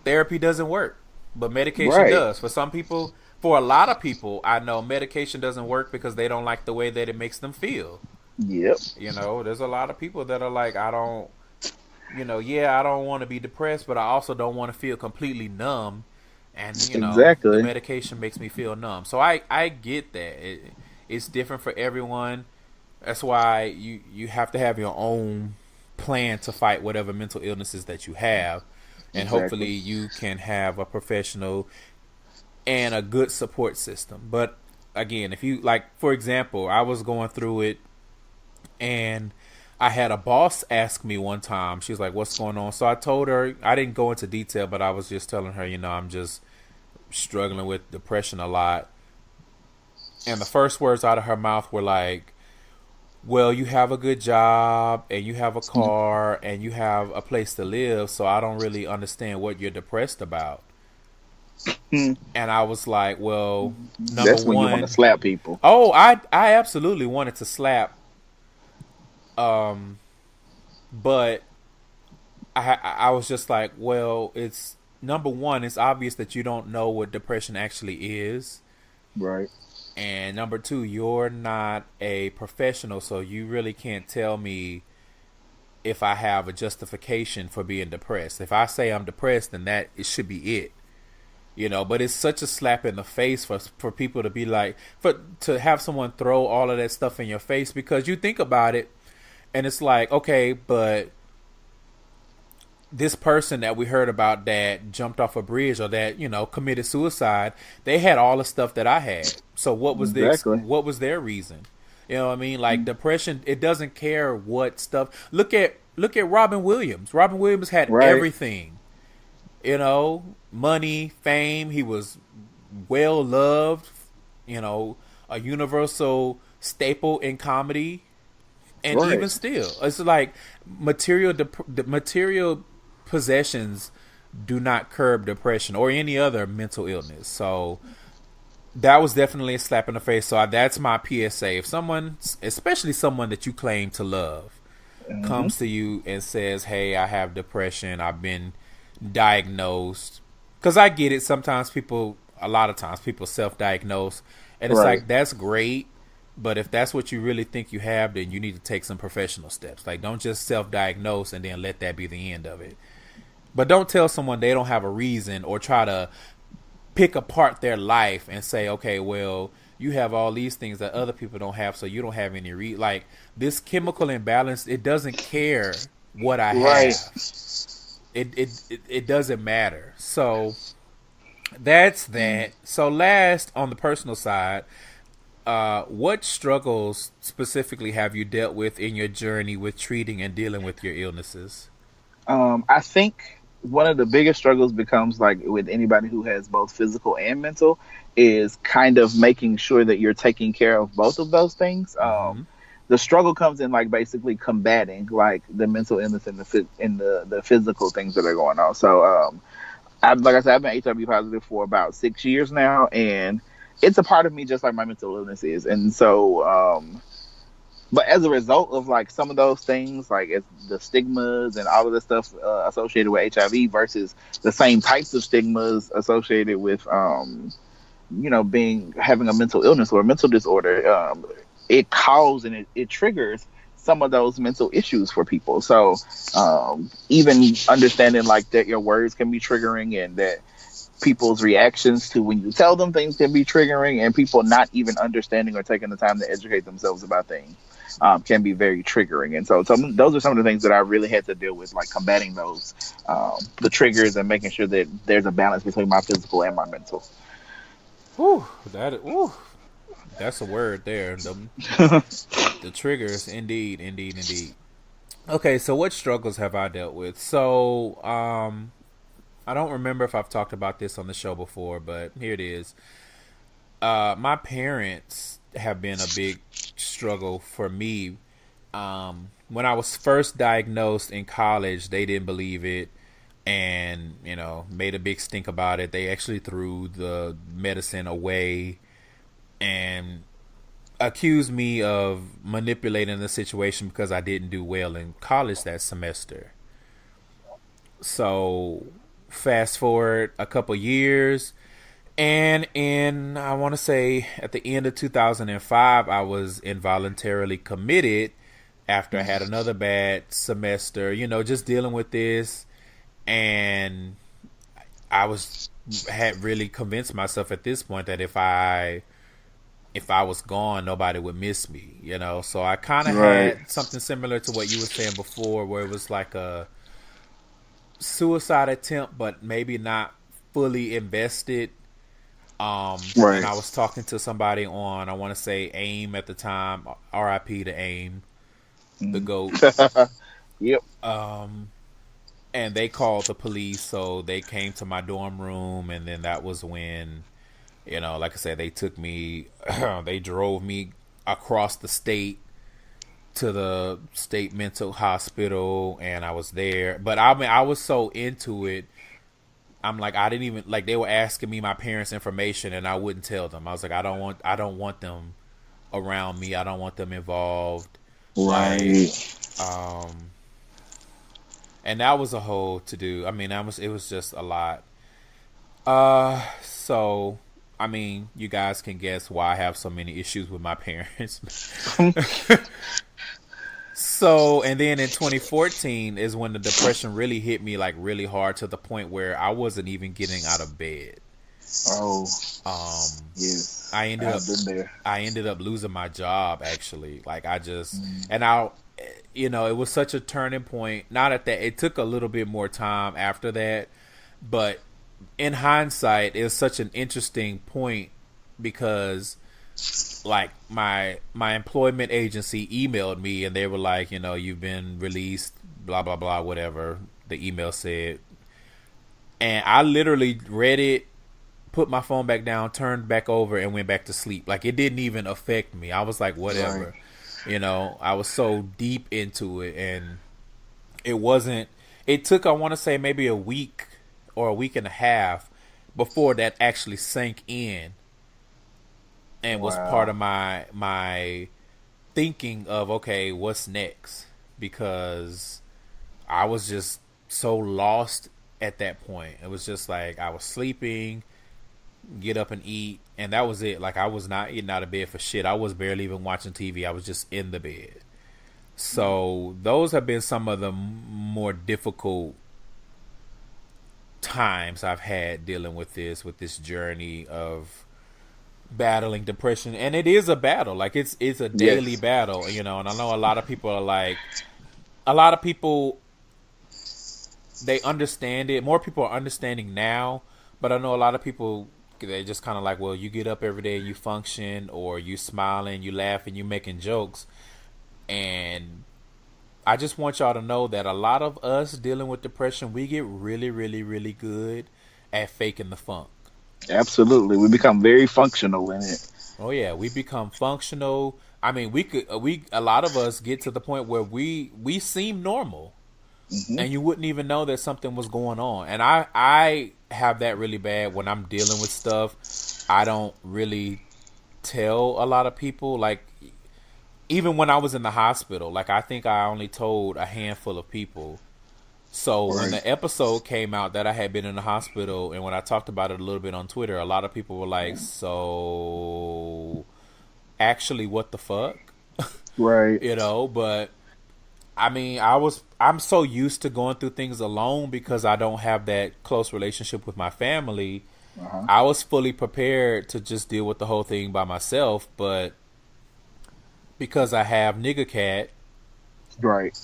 therapy doesn't work, but medication right. does. For a lot of people, I know medication doesn't work because they don't like the way that it makes them feel. Yep. There's a lot of people that are like, I don't, yeah, I don't want to be depressed, but I also don't want to feel completely numb. And, the Exactly. medication makes me feel numb. So I get that. It's different for everyone. That's why you have to have your own plan to fight whatever mental illnesses that you have. And hopefully Exactly. you can have a professional and a good support system. But again, if you, like, for example, I was going through it, and I had a boss ask me one time. She was like, "What's going on?" So I told her, I didn't go into detail, but I was just telling her, I'm just struggling with depression a lot. And the first words out of her mouth were like, well, you have a good job and you have a car and you have a place to live, so I don't really understand what you're depressed about. Hmm. And I was like, well, number That's when you want to one, slap people. oh, I absolutely wanted to slap, um, but I was just like, well, it's number one, it's obvious that you don't know what depression actually is. Right. And number two, you're not a professional, so you really can't tell me if I have a justification for being depressed. If I say I'm depressed, then that it should be it. But it's such a slap in the face for people to be like, to have someone throw all of that stuff in your face, because you think about it and it's like, okay, but this person that we heard about that jumped off a bridge, or that committed suicide, they had all the stuff that I had. So Exactly. what was their reason? You know what I mean? Like depression, it doesn't care what stuff. Look at Robin Williams. Robin Williams had Right. everything. Money, fame. He was well loved. A universal staple in comedy. And Right. even still, it's like material possessions do not curb depression or any other mental illness. So that was definitely a slap in the face. So that's my PSA. If someone, especially someone that you claim to love, Hmm. comes to you and says, "Hey, I have depression. I've been diagnosed." Because I get it. A lot of times, people self-diagnose, and it's Right. like, that's great. But if that's what you really think you have, then you need to take some professional steps. Like, don't just self-diagnose and then let that be the end of it. But don't tell someone they don't have a reason, or try to pick apart their life and say, okay, well, you have all these things that other people don't have, so you don't have any like this chemical imbalance. It doesn't care what I Right. have. It doesn't matter. So that's that. So last, on the personal side, what struggles specifically have you dealt with in your journey with treating and dealing with your illnesses? I think one of the biggest struggles becomes like with anybody who has both physical and mental is kind of making sure that you're taking care of both of those things. Mm-hmm. The struggle comes in like basically combating like the mental illness and the physical things that are going on. So, like I said, I've been HIV positive for about 6 years now, and it's a part of me just like my mental illness is. And so, but as a result of like some of those things, like it's the stigmas and all of the stuff associated with HIV versus the same types of stigmas associated with, having a mental illness or a mental disorder, it calls and it triggers some of those mental issues for people. So even understanding like that your words can be triggering and that people's reactions to when you tell them things can be triggering, and people not even understanding or taking the time to educate themselves about things can be very triggering. And so those are some of the things that I really had to deal with, like combating those, the triggers and making sure that there's a balance between my physical and my mental. Whew, that's a word there. The triggers, indeed. Okay, so what struggles have I dealt with? So, I don't remember if I've talked about this on the show before, but here it is. My parents have been a big struggle for me. When I was first diagnosed in college, they didn't believe it and, made a big stink about it. They actually threw the medicine away and accused me of manipulating the situation because I didn't do well in college that semester. So fast forward a couple years, and I want to say at the end of 2005, I was involuntarily committed after I had another bad semester, just dealing with this. And I had really convinced myself at this point that if I was gone, nobody would miss me, So I kind of had something similar to what you were saying before, where it was like a suicide attempt, but maybe not fully invested. And I was talking to somebody on, I want to say AIM at the time, RIP to AIM, the GOAT. Yep. And they called the police, so they came to my dorm room, and then that was when, like I said, they took me, they drove me across the state to the state mental hospital, and I was there. But I was so into it. I'm like, I didn't even, like, they were asking me my parents' information, and I wouldn't tell them. I was like, I don't want them around me. I don't want them involved. Right. Like, and that was a whole to do. I mean, it was just a lot. So, I mean, you guys can guess why I have so many issues with my parents. So, and then in 2014 is when the depression really hit me, like really hard, to the point where I wasn't even getting out of bed. Oh. Yes. I ended up losing my job, actually. Like, it was such a turning point. Not at that, it took a little bit more time after that, but in hindsight, it was such an interesting point because, like, my employment agency emailed me and they were like, you've been released, blah blah blah, whatever the email said, and I literally read it, put my phone back down, turned back over, and went back to sleep. Like, it didn't even affect me. I was like, whatever. I was so deep into it, and it took, I want to say, maybe a week or a week and a half before that actually sank in and was part of my thinking of, okay, what's next? Because I was just so lost at that point. It was just like I was sleeping, get up and eat, and that was it. Like, I was not getting out of bed for shit. I was barely even watching TV. I was just in the bed. So those have been some of the more difficult times I've had dealing with this journey of battling depression. And it is a battle. Like, it's a daily battle, and I know a lot of people are like, they understand it. More people are understanding now, but I know a lot of people they just kind of like, well, you get up every day and you function, or you smiling, you laughing, you making jokes. And I just want y'all to know that a lot of us dealing with depression, we get really, really, really good at faking the funk. Absolutely, we become very functional in it. Oh yeah, we become functional. I mean, a lot of us get to the point where we seem normal, and you wouldn't even know that something was going on. And I have that really bad when I'm dealing with stuff. I don't really tell a lot of people. Like, even when I was in the hospital, like, I think I only told a handful of people. So when the episode came out that I had been in the hospital, and when I talked about it a little bit on Twitter, a lot of people were like, so actually what the fuck? Right. You know, but I mean, I'm so used to going through things alone because I don't have that close relationship with my family. I was fully prepared to just deal with the whole thing by myself, but because I have nigga cat, right.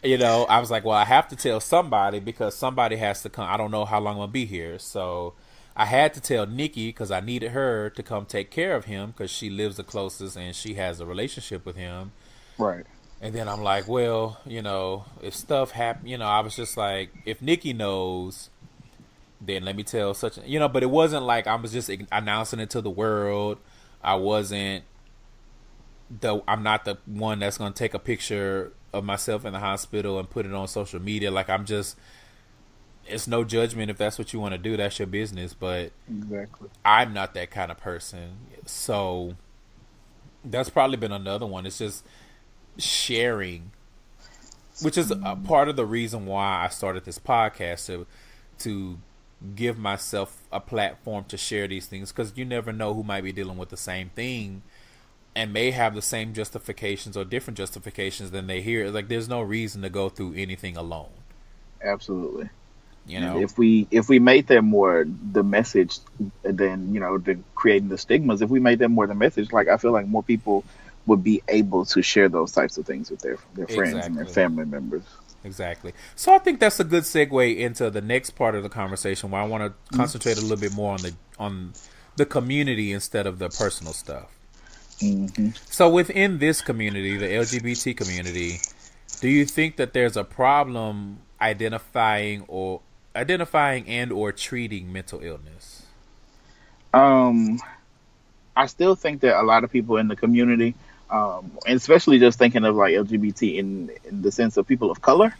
you know, I was like, well, I have to tell somebody because somebody has to come. I don't know how long I'm gonna be here, so I had to tell Nikki because I needed her to come take care of him because she lives the closest and she has a relationship with him. Right. And then I'm like, well, you know, if stuff happen, you know, I was just like, if Nikki knows, then let me tell such, you know, but it wasn't like I was just announcing it to the world. I'm not the one that's going to take a picture of myself in the hospital and put it on social media. Like, it's no judgment. If that's what you want to do, that's your business. But exactly, I'm not that kind of person. So that's probably been another one. It's just sharing, which is a part of the reason why I started this podcast, to give myself a platform to share these things, because you never know who might be dealing with the same thing and may have the same justifications or different justifications than they hear. Like, there's no reason to go through anything alone. Absolutely. You know, if we made them more the message than, you know, than creating the stigmas, if we made them more the message, like, I feel like more people would be able to share those types of things with their friends and their family members. Exactly. So I think that's a good segue into the next part of the conversation, where I want to concentrate a little bit more on the community instead of the personal stuff. So within this community, the LGBT community, do you think that there's a problem identifying and or treating mental illness? I still think that a lot of people in the community, and especially just thinking of like LGBT in the sense of people of color,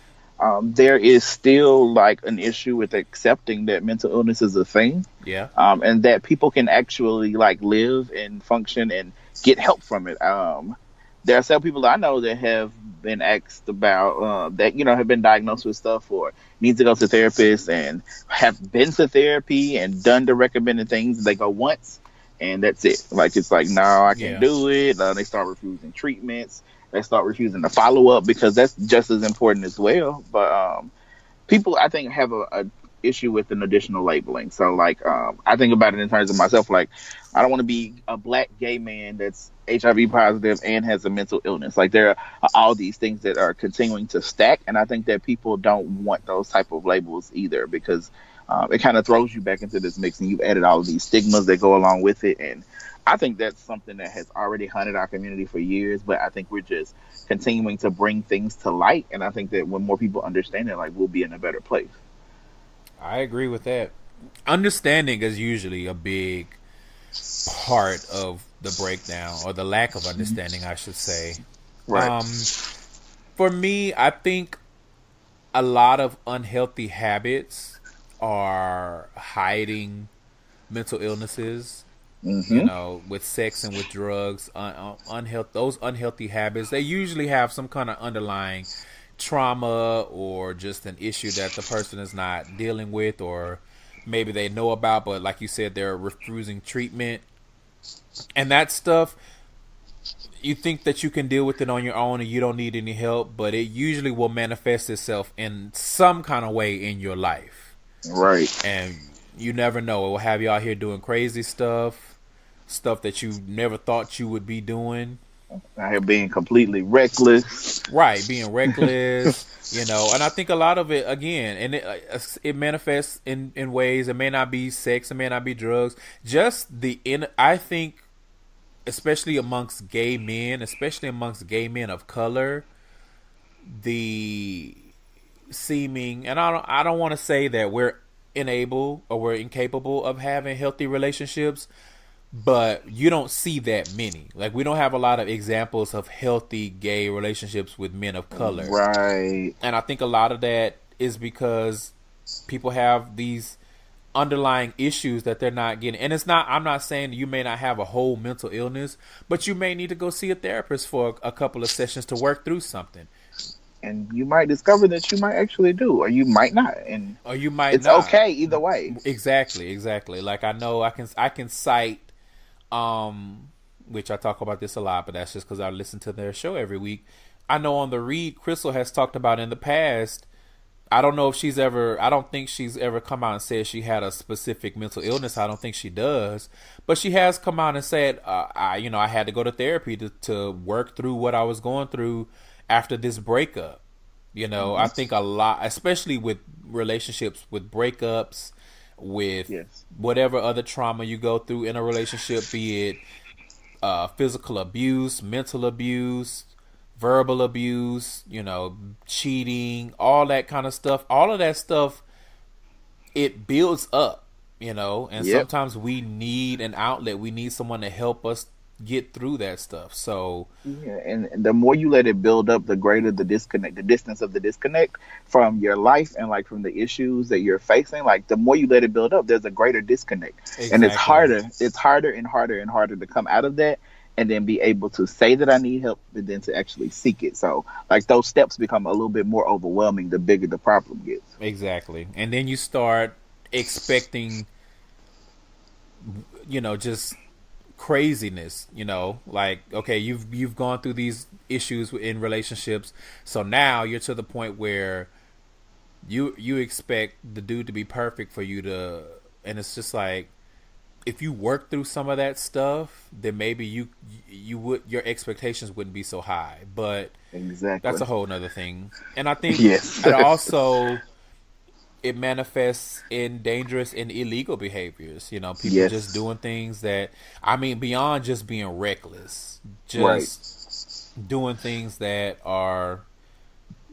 there is still like an issue with accepting that mental illness is a thing. Yeah. And that people can actually like live and function and get help from it. There are several people that I know that have been asked about that, you know, have been diagnosed with stuff or need to go to therapists and have been to therapy and done the recommended things. They go once and that's it. Like, it's like, no, I can't do it. They start refusing treatments. They start refusing the follow up because that's just as important as well. But people, I think, have a issue with an additional labeling. So like, I think about it in terms of myself. Like, I don't want to be a black gay man that's HIV positive and has a mental illness. Like, there are all these things that are continuing to stack, and I think that people don't want those type of labels either, because it kind of throws you back into this mix, and you've added all of these stigmas that go along with it. And I think that's something that has already haunted our community for years, but I think we're just continuing to bring things to light. And I think that when more people understand it, like, we'll be in a better place. I agree with that. Understanding is usually a big part of the breakdown, or the lack of understanding, I should say. Right. For me, I think a lot of unhealthy habits are hiding mental illnesses. You know, with sex and with drugs, those unhealthy habits, they usually have some kind of underlying trauma or just an issue that the person is not dealing with, or maybe they know about, but like you said, they're refusing treatment. And that stuff, you think that you can deal with it on your own and you don't need any help, but it usually will manifest itself in some kind of way in your life. Right. And you never know. It will have you out here doing crazy stuff that you never thought you would be doing. Out here being completely reckless. Right, being reckless, and I think a lot of it, again, and it manifests in ways. It may not be sex, it may not be drugs, just I think, especially amongst gay men, especially amongst gay men of color, the seeming, and I don't want to say that we're we're incapable of having healthy relationships, but you don't see that many. Like, we don't have a lot of examples of healthy gay relationships with men of color. Right. And I think a lot of that is because people have these underlying issues that they're not getting. And I'm not saying you may not have a whole mental illness, but you may need to go see a therapist for a couple of sessions to work through something. And you might discover that you might actually do, or you might not. Or you might it's not. It's okay either way. Exactly. Like, I know I can cite, which I talk about this a lot, but that's just because I listen to their show every week. I know on the read, Crystal has talked about in the past. I don't think she's ever come out and said she had a specific mental illness. I don't think she does, but she has come out and said, I had to go to therapy to work through what I was going through after this breakup. I think a lot, especially with relationships, with breakups, with whatever other trauma you go through in a relationship, be it physical abuse, mental abuse, verbal abuse, cheating, all that kind of stuff. All of that stuff, it builds up, and sometimes we need an outlet. We need someone to help us get through that stuff. So and the more you let it build up, the greater the disconnect, the distance of the disconnect from your life and like from the issues that you're facing. Like, the more you let it build up, there's a greater disconnect. Exactly. And it's harder and harder to come out of that and then be able to say that I need help and then to actually seek it. So like, those steps become a little bit more overwhelming the bigger the problem gets. Exactly. And then you start expecting just craziness, like, okay, you've gone through these issues in relationships, so now you're to the point where you expect the dude to be perfect for you to, and it's just like, if you work through some of that stuff, then maybe your expectations wouldn't be so high. But exactly, that's a whole nother thing. And I think yes. it also, it manifests in dangerous and illegal behaviors. People just doing things that, beyond just being reckless, just doing things that are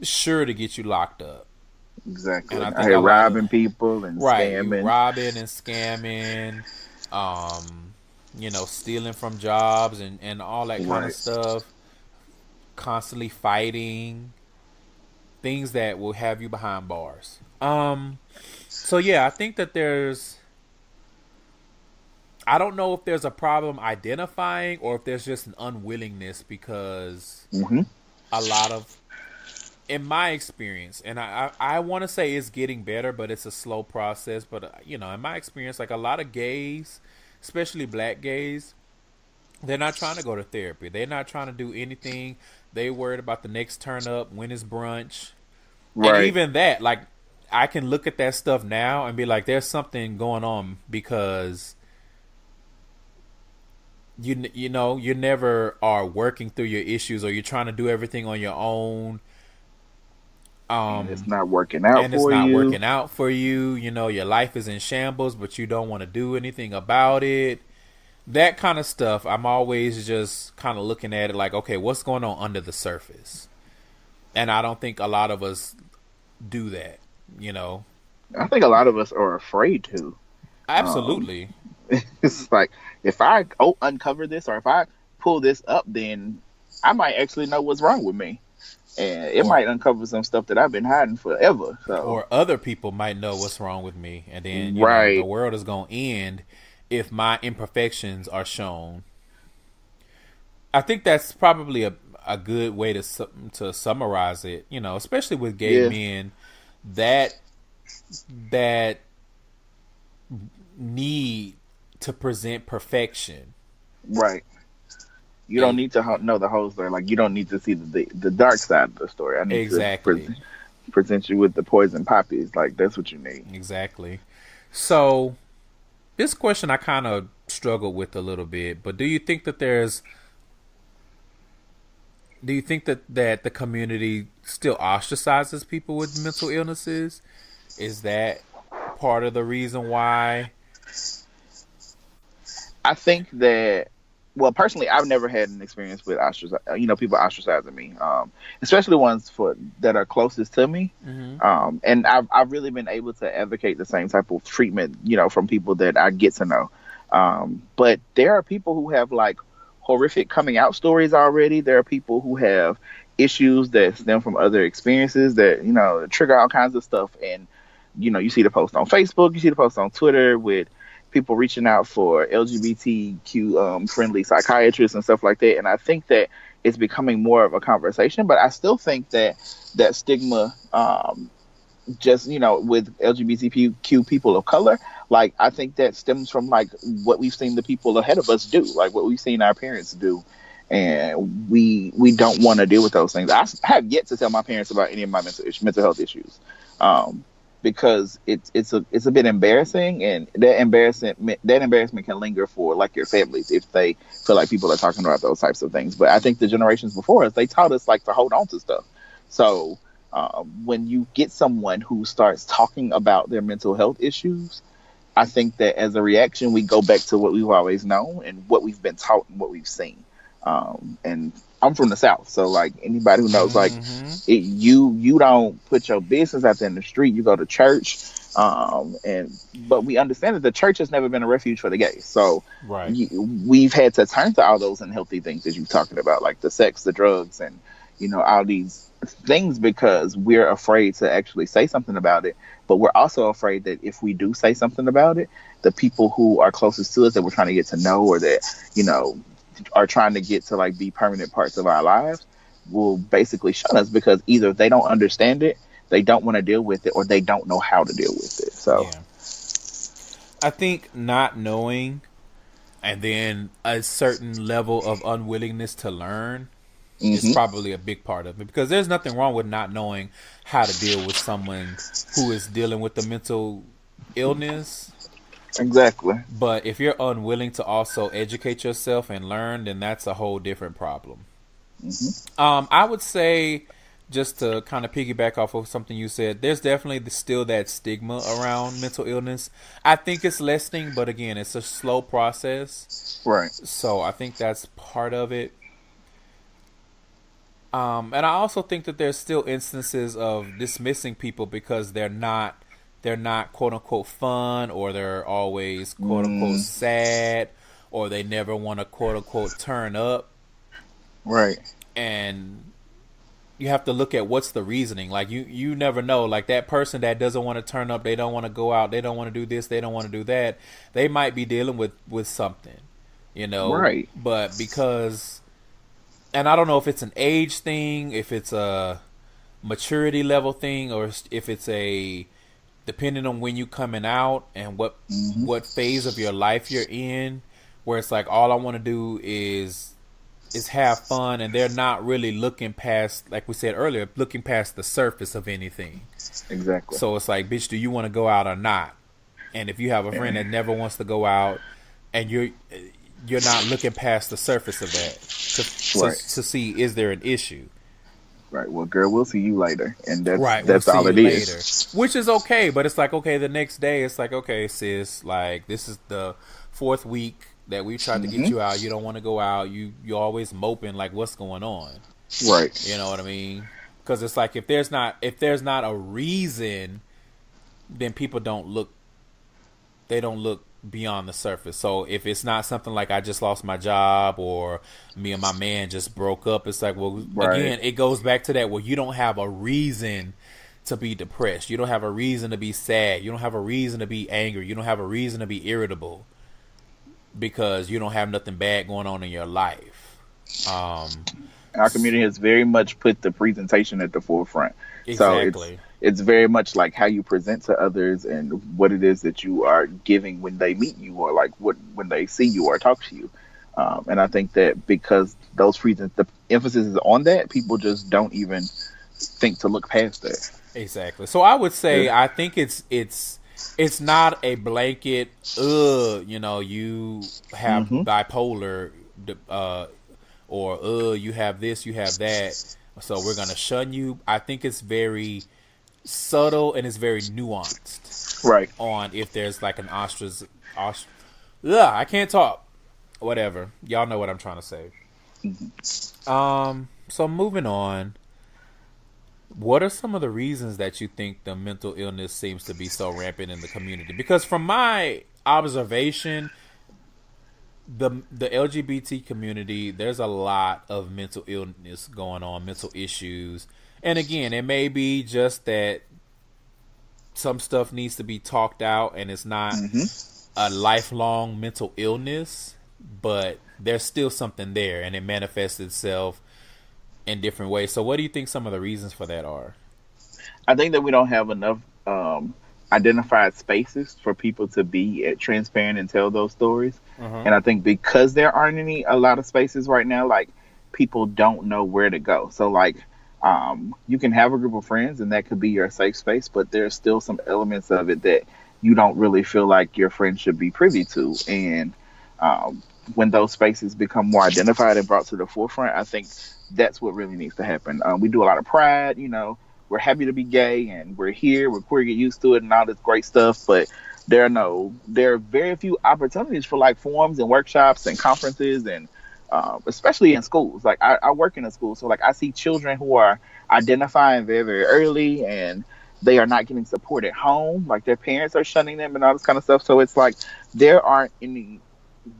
sure to get you locked up. Exactly. And I think robbing people and scamming. Robbing and scamming, stealing from jobs and all that kind of stuff. Constantly fighting. Things that will have you behind bars. So yeah, I think that I don't know if there's a problem identifying or if there's just an unwillingness, because a lot of, in my experience, and I want to say it's getting better, but it's a slow process. But in my experience, like, a lot of gays, especially black gays, they're not trying to go to therapy. They're not trying to do anything. They worried about the next turn up, when is brunch, and even that, like, I can look at that stuff now and be like, there's something going on, because you never are working through your issues, or you're trying to do everything on your own. And it's not working out for you. Your life is in shambles, but you don't want to do anything about it. That kind of stuff, I'm always just kind of looking at it like, okay, what's going on under the surface? And I don't think a lot of us do that. I think a lot of us are afraid to. Absolutely. It's like, if I uncover this, or if I pull this up, then I might actually know what's wrong with me, and it might uncover some stuff that I've been hiding forever. So, or other people might know what's wrong with me, and then the world is going to end if my imperfections are shown. I think that's probably a good way to summarize it. Especially with gay men, that need to present perfection. Right. You don't need to know the whole story. Like, you don't need to see the dark side of the story. I need to present you with the poison poppies. Like, that's what you need. Exactly. So, this question I kind of struggled with a little bit, but do you think that there's Do you think that the community still ostracizes people with mental illnesses? Is that part of the reason why? I think that, well, personally, I've never had an experience with people ostracizing me, especially ones for that are closest to me. Mm-hmm. And I've really been able to advocate the same type of treatment, from people that I get to know. But there are people who have like horrific coming out stories already. There are people who have issues that stem from other experiences that, trigger all kinds of stuff. And, you see the post on Facebook, you see the post on Twitter with people reaching out for LGBTQ friendly psychiatrists and stuff like that. And I think that it's becoming more of a conversation, but I still think that stigma, just, with LGBTQ people of color, like, I think that stems from like what we've seen the people ahead of us do, like what we've seen our parents do. And we don't want to deal with those things. I have yet to tell my parents about any of my mental health issues. Because it's a bit embarrassing, and that embarrassment can linger for like your families if they feel like people are talking about those types of things. But I think the generations before us, they taught us like to hold on to stuff. So when you get someone who starts talking about their mental health issues, I think that as a reaction, we go back to what we've always known and what we've been taught and what we've seen. And I'm from the South, so like anybody who knows, like you don't put your business out there in the street. You go to church, but we understand that the church has never been a refuge for the gays. So right. We've had to turn to all those unhealthy things that you're talking about, like the sex, the drugs, and all these things, because we're afraid to actually say something about it. But we're also afraid that if we do say something about it, the people who are closest to us that we're trying to get to know, or that are trying to get to like be permanent parts of our lives, will basically shun us, because either they don't understand it, they don't want to deal with it, or they don't know how to deal with it. So yeah. I think not knowing, and then a certain level of unwillingness to learn is probably a big part of it, because there's nothing wrong with not knowing how to deal with someone who is dealing with the mental illness. Exactly. But if you're unwilling to also educate yourself and learn, then that's a whole different problem. I would say, just to kind of piggyback off of something you said, there's definitely still that stigma around mental illness. I think it's lessening, but again, it's a slow process. Right. So I think that's part of it. And I also think that there's still instances of dismissing people because they're not quote unquote fun, or they're always quote unquote sad, or they never want to quote unquote turn up. Right. And you have to look at what's the reasoning. Like you never know. Like that person that doesn't want to turn up, they don't want to go out, they don't want to do this, they don't want to do that. They might be dealing with something, Right. But because, and I don't know if it's an age thing, if it's a maturity level thing, or if it's depending on when you coming out and what phase of your life you're in, where it's like all I want to do is have fun, and they're not really looking past, like we said earlier, looking past the surface of anything. Exactly. So it's like, bitch, do you want to go out or not? And if you have a friend that never wants to go out, and you're not looking past the surface of that to see, is there an issue? Right. Well, girl, we'll see you later, and that's right. That's we'll all it is. Later. Which is okay, but it's like, okay, the next day it's like, okay, sis, like this is the 4th week that we tried to get you out. You don't want to go out. You're always moping. Like, what's going on? Right. You know what I mean? Because it's like if there's not a reason, then people don't look beyond the surface. So if it's not something like I just lost my job, or me and my man just broke up, it's like, well, again, it goes back to that. Well, you don't have a reason to be depressed. You don't have a reason to be sad. You don't have a reason to be angry. You don't have a reason to be irritable, because you don't have nothing bad going on in your life. Our community has very much put the presentation at the forefront. Exactly. So it's very much like how you present to others and what it is that you are giving when they meet you, or like when they see you or talk to you. And I think that because the emphasis is on that, people just don't even think to look past that. Exactly. So I would say, I think it's not a blanket, you have bipolar, or you have this, you have that, so we're gonna shun you. I think it's very subtle and it's very nuanced Right. on if there's like an I can't talk. Whatever. Y'all know what I'm trying to say. So moving on. What are some of the reasons that you think the mental illness seems to be so rampant in the community? Because from my observation, the LGBT community, there's a lot of mental illness going on, mental issues. And again, it may be just that some stuff needs to be talked out and it's not a lifelong mental illness, but there's still something there and it manifests itself in different ways. So what do you think some of the reasons for that are? I think that we don't have enough identified spaces for people to be transparent and tell those stories. And I think because there aren't a lot of spaces right now, like people don't know where to go. So like you can have a group of friends and that could be your safe space, but there's still some elements of it that you don't really feel like your friends should be privy to. And when those spaces become more identified and brought to the forefront, I think that's what really needs to happen. We do a lot of pride, we're happy to be gay and we're here, we're queer, get used to it and all this great stuff, but there are very few opportunities for like forums and workshops and conferences and especially in schools. Like I work in a school, so like I see children who are identifying very, very early and they are not getting support at home. Like their parents are shunning them and all this kind of stuff. So it's like there aren't any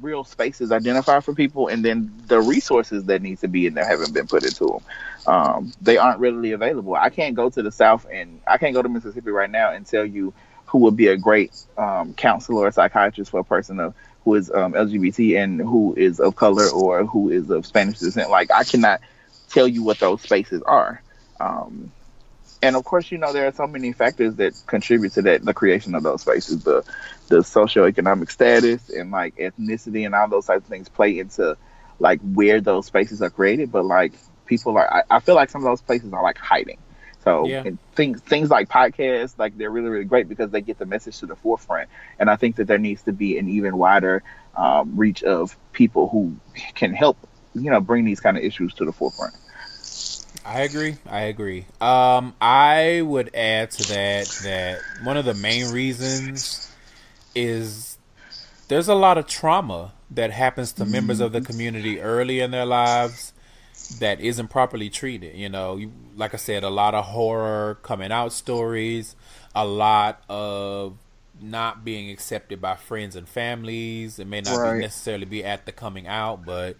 real spaces identified for people, and then the resources that need to be in there haven't been put into them. They aren't readily available. I can't go to the South and I can't go to Mississippi right now and tell you who would be a great counselor or psychiatrist for a person who is LGBT and who is of color or who is of Spanish descent. Like I cannot tell you what those spaces are. And of course, there are so many factors that contribute to the creation of those spaces. The socioeconomic status and like ethnicity and all those types of things play into like where those spaces are created. But like people I feel like some of those places are like hiding. So and things like podcasts, like they're really, really great because they get the message to the forefront. And I think that there needs to be an even wider reach of people who can help, bring these kind of issues to the forefront. I agree. I would add to that one of the main reasons is there's a lot of trauma that happens to members of the community early in their lives that isn't properly treated. Like I said, a lot of horror coming out stories, a lot of not being accepted by friends and families. It may not necessarily be at the coming out, but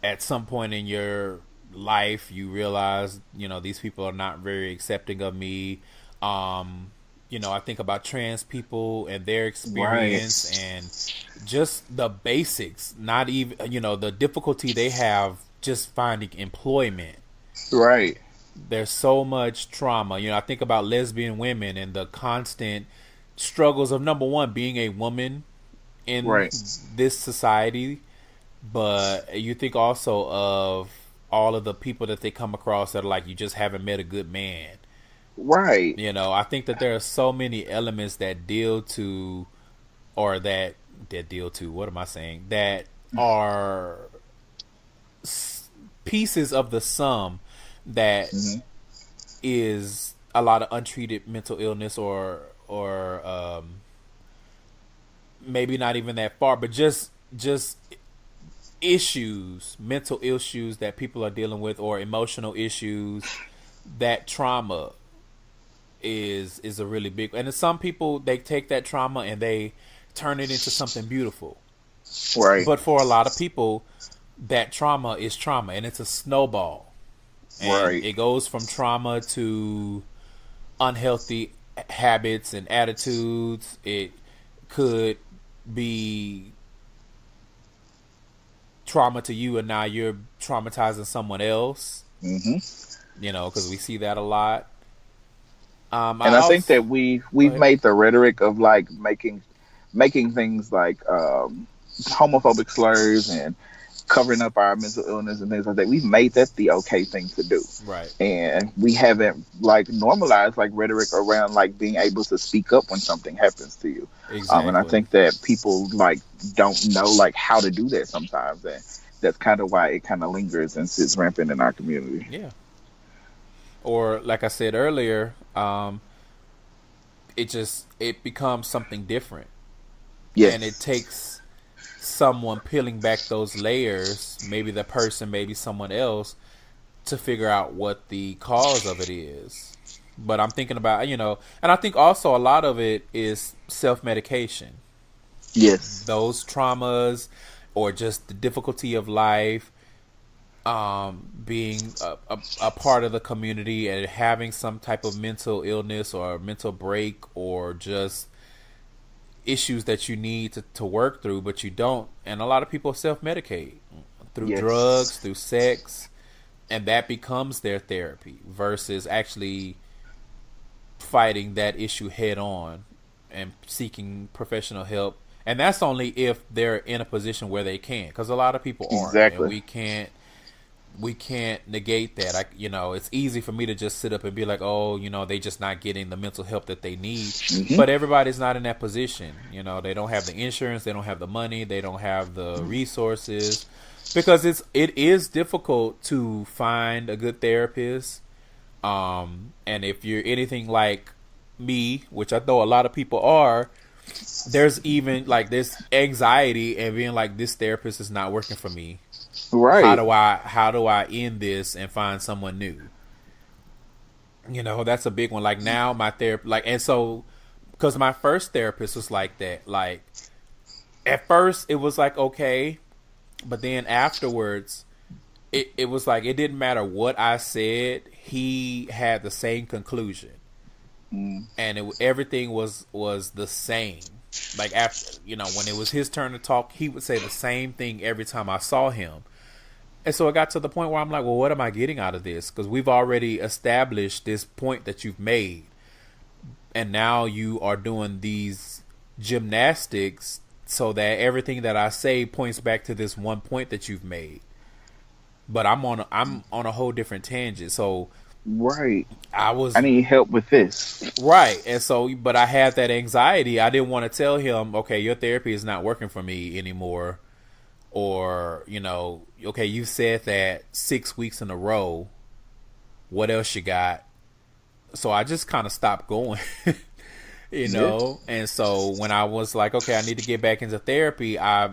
at some point in your life you realize these people are not very accepting of me. I think about trans people and their experience and just the basics, not even the difficulty they have just finding employment. There's so much trauma. I think about lesbian women and the constant struggles of, number one, being a woman in this society, but you think also of all of the people that they come across that are like, you just haven't met a good man. I think that there are so many elements that deal to that are pieces of the sum that is a lot of untreated mental illness or maybe not even that far, but just mental issues that people are dealing with, or emotional issues. That trauma is a really big, and some people, they take that trauma and they turn it into something beautiful. But for a lot of people, that trauma is trauma, and it's a snowball. And it goes from trauma to unhealthy habits and attitudes. It could be trauma to you, and now you're traumatizing someone else. Because we see that a lot. And I think that we've made the rhetoric of like making things like homophobic slurs and covering up our mental illness and things like that. We've made that the okay thing to do. And we haven't like normalized like rhetoric around like being able to speak up when something happens to you. And I think that people like don't know like how to do that sometimes. And that's kind of why it kind of lingers and sits rampant in our community. Yeah. Or like I said earlier, it becomes something different. Yes. And it takes someone peeling back those layers, maybe the person, maybe someone else, to figure out what the cause of it is. But I'm thinking about, and I think also a lot of it is self-medication. Yes. Those traumas or just the difficulty of life, being a part of the community and having some type of mental illness or mental break or just issues that you need to work through, but you don't. And a lot of people self-medicate through drugs, through sex, and that becomes their therapy versus actually fighting that issue head on and seeking professional help. And that's only if they're in a position where they can, because a lot of people aren't. Exactly. And we can't negate that. It's easy for me to just sit up and be like, oh, they just not getting the mental help that they need. Mm-hmm. But everybody's not in that position. They don't have the insurance, they don't have the money, they don't have the resources, because it is difficult to find a good therapist. And if you're anything like me, which I know a lot of people are, there's even like this anxiety and being like, this therapist is not working for me. Right. How do I end this and find someone new? That's a big one. Like now my therapist, and so, because my first therapist was like that, like at first it was like, okay, but then afterwards it was like, it didn't matter what I said, he had the same conclusion. And everything was the same. Like after, when it was his turn to talk, he would say the same thing every time I saw him. And so it got to the point where I'm like, well, what am I getting out of this? Because we've already established this point that you've made. And now you are doing these gymnastics so that everything that I say points back to this one point that you've made. But I'm on a whole different tangent. So right, I need help with this. Right. And so, but I had that anxiety. I didn't want to tell him, okay, your therapy is not working for me anymore. Or, okay, you said that 6 weeks in a row. What else you got? So I just kind of stopped going, know? And so when I was like, okay, I need to get back into therapy, I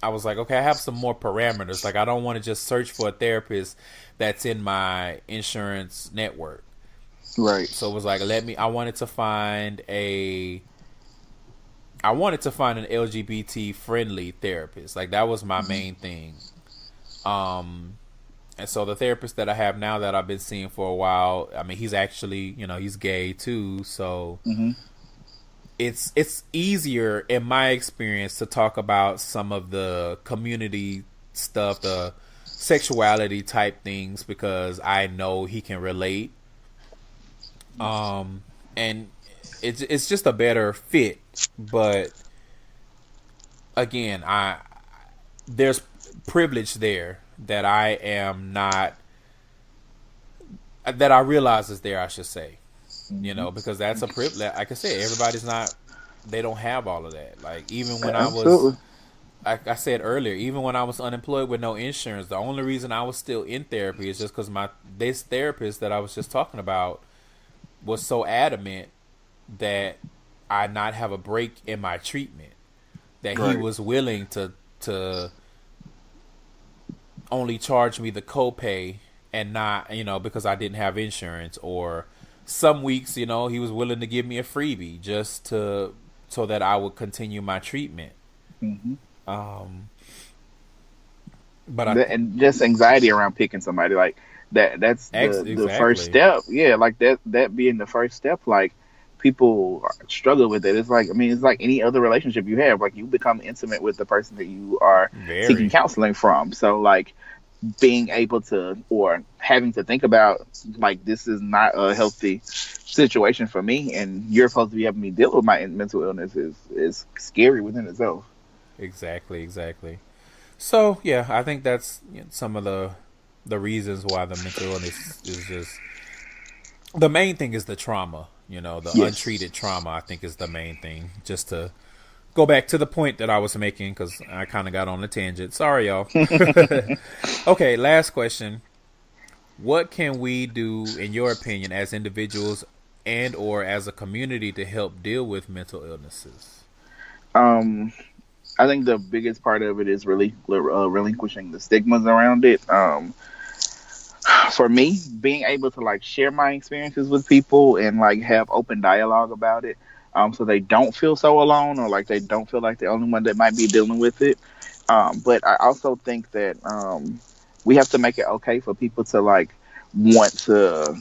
was like, okay, I have some more parameters. Like, I don't want to just search for a therapist that's in my insurance network. Right. So it was like, I wanted to find an LGBT friendly therapist. Like, that was my main thing. And so the therapist that I have now that I've been seeing for a while, I mean, he's actually, he's gay too. So it's easier in my experience to talk about some of the community stuff, the sexuality type things, because I know he can relate. And it's just a better fit. But again, there's privilege there that I am not, that I realize is there, I should say. Because that's a privilege. Like I said, everybody's not, they don't have all of that. Like, even when like I said earlier, even when I was unemployed with no insurance, the only reason I was still in therapy is just because this therapist that I was just talking about was so adamant that I not have a break in my treatment, that he was willing to only charge me the copay and not, because I didn't have insurance, or some weeks, he was willing to give me a freebie just so that I would continue my treatment. But and just anxiety around picking somebody, like that's the first step. Yeah, like that being the first step. Like, people struggle with it. It's like, I mean, it's like any other relationship you have. Like, you become intimate with the person that you are seeking counseling from. So, like, being able to, or having to think about, like, this is not a healthy situation for me, and you're supposed to be helping me deal with my mental illness is scary within itself. Exactly. So, yeah, I think that's some of the reasons why the mental illness is just, the main thing is the trauma. The untreated trauma, I think, is the main thing. Just to go back to the point that I was making because I kind of got on a tangent. Sorry, y'all. Okay, last question. What can we do, in your opinion, as individuals and or as a community to help deal with mental illnesses? I think the biggest part of it is really relinquishing the stigmas around it. For me, being able to like share my experiences with people and like have open dialogue about it, so they don't feel so alone or like they don't feel like the only one that might be dealing with it. But I also think that we have to make it okay for people to like want to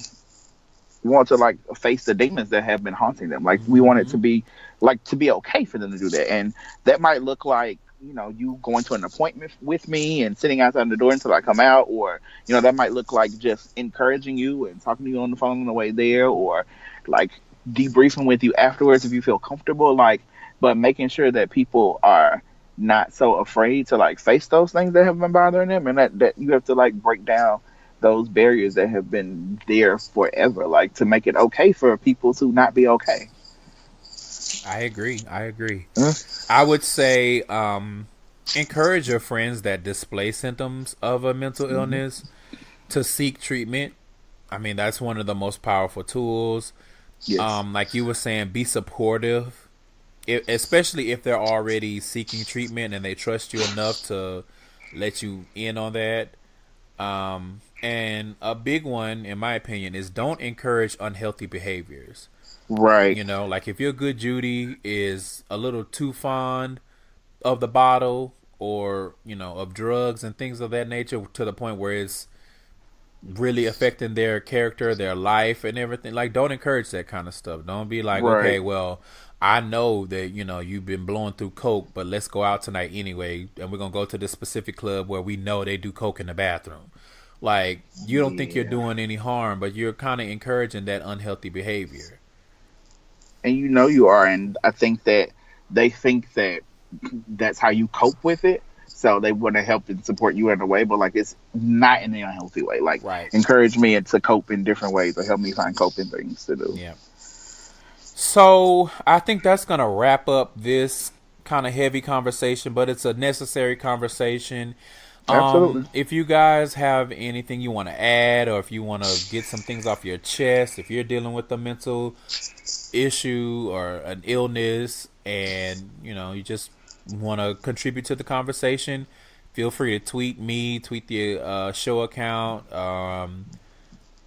like face the demons that have been haunting them. Like we want it to be like to be okay for them to do that, and that might look like, you know, you going to an appointment with me and sitting outside the door until I come out, or you know, that might look like just encouraging you and talking to you on the phone on the way there, or like debriefing with you afterwards if you feel comfortable. Like, but making sure that people are not so afraid to like face those things that have been bothering them, and that you have to like break down those barriers that have been there forever, like to make it okay for people to not be okay. I agree. I would say encourage your friends that display symptoms of a mental illness to seek treatment. I mean, that's one of the most powerful tools. Yes. Like you were saying, be supportive, especially if they're already seeking treatment and they trust you enough to let you in on that. And a big one, in my opinion, is don't encourage unhealthy behaviors. Right. You know, like if your good Judy is a little too fond of the bottle or, you know, of drugs and things of that nature to the point where it's really affecting their character, their life and everything, like don't encourage that kind of stuff. Don't be like, right, okay, well, I know that, you know, you've been blowing through coke, but let's go out tonight anyway, and we're going to go to this specific club where we know they do coke in the bathroom. Like, you don't think you're doing any harm, but you're kind of encouraging that unhealthy behavior. And you know you are, and I think that they think that that's how you cope with it, so they want to help and support you in a way, but like it's not in an unhealthy way. Like, right, encourage me to cope in different ways or help me find coping things to do. Yeah. So I think that's going to wrap up this kind of heavy conversation, but it's a necessary conversation. Absolutely. If you guys have anything you want to add, or if you want to get some things off your chest, if you're dealing with a mental issue or an illness and, you know, you just want to contribute to the conversation, feel free to tweet me, tweet the show account,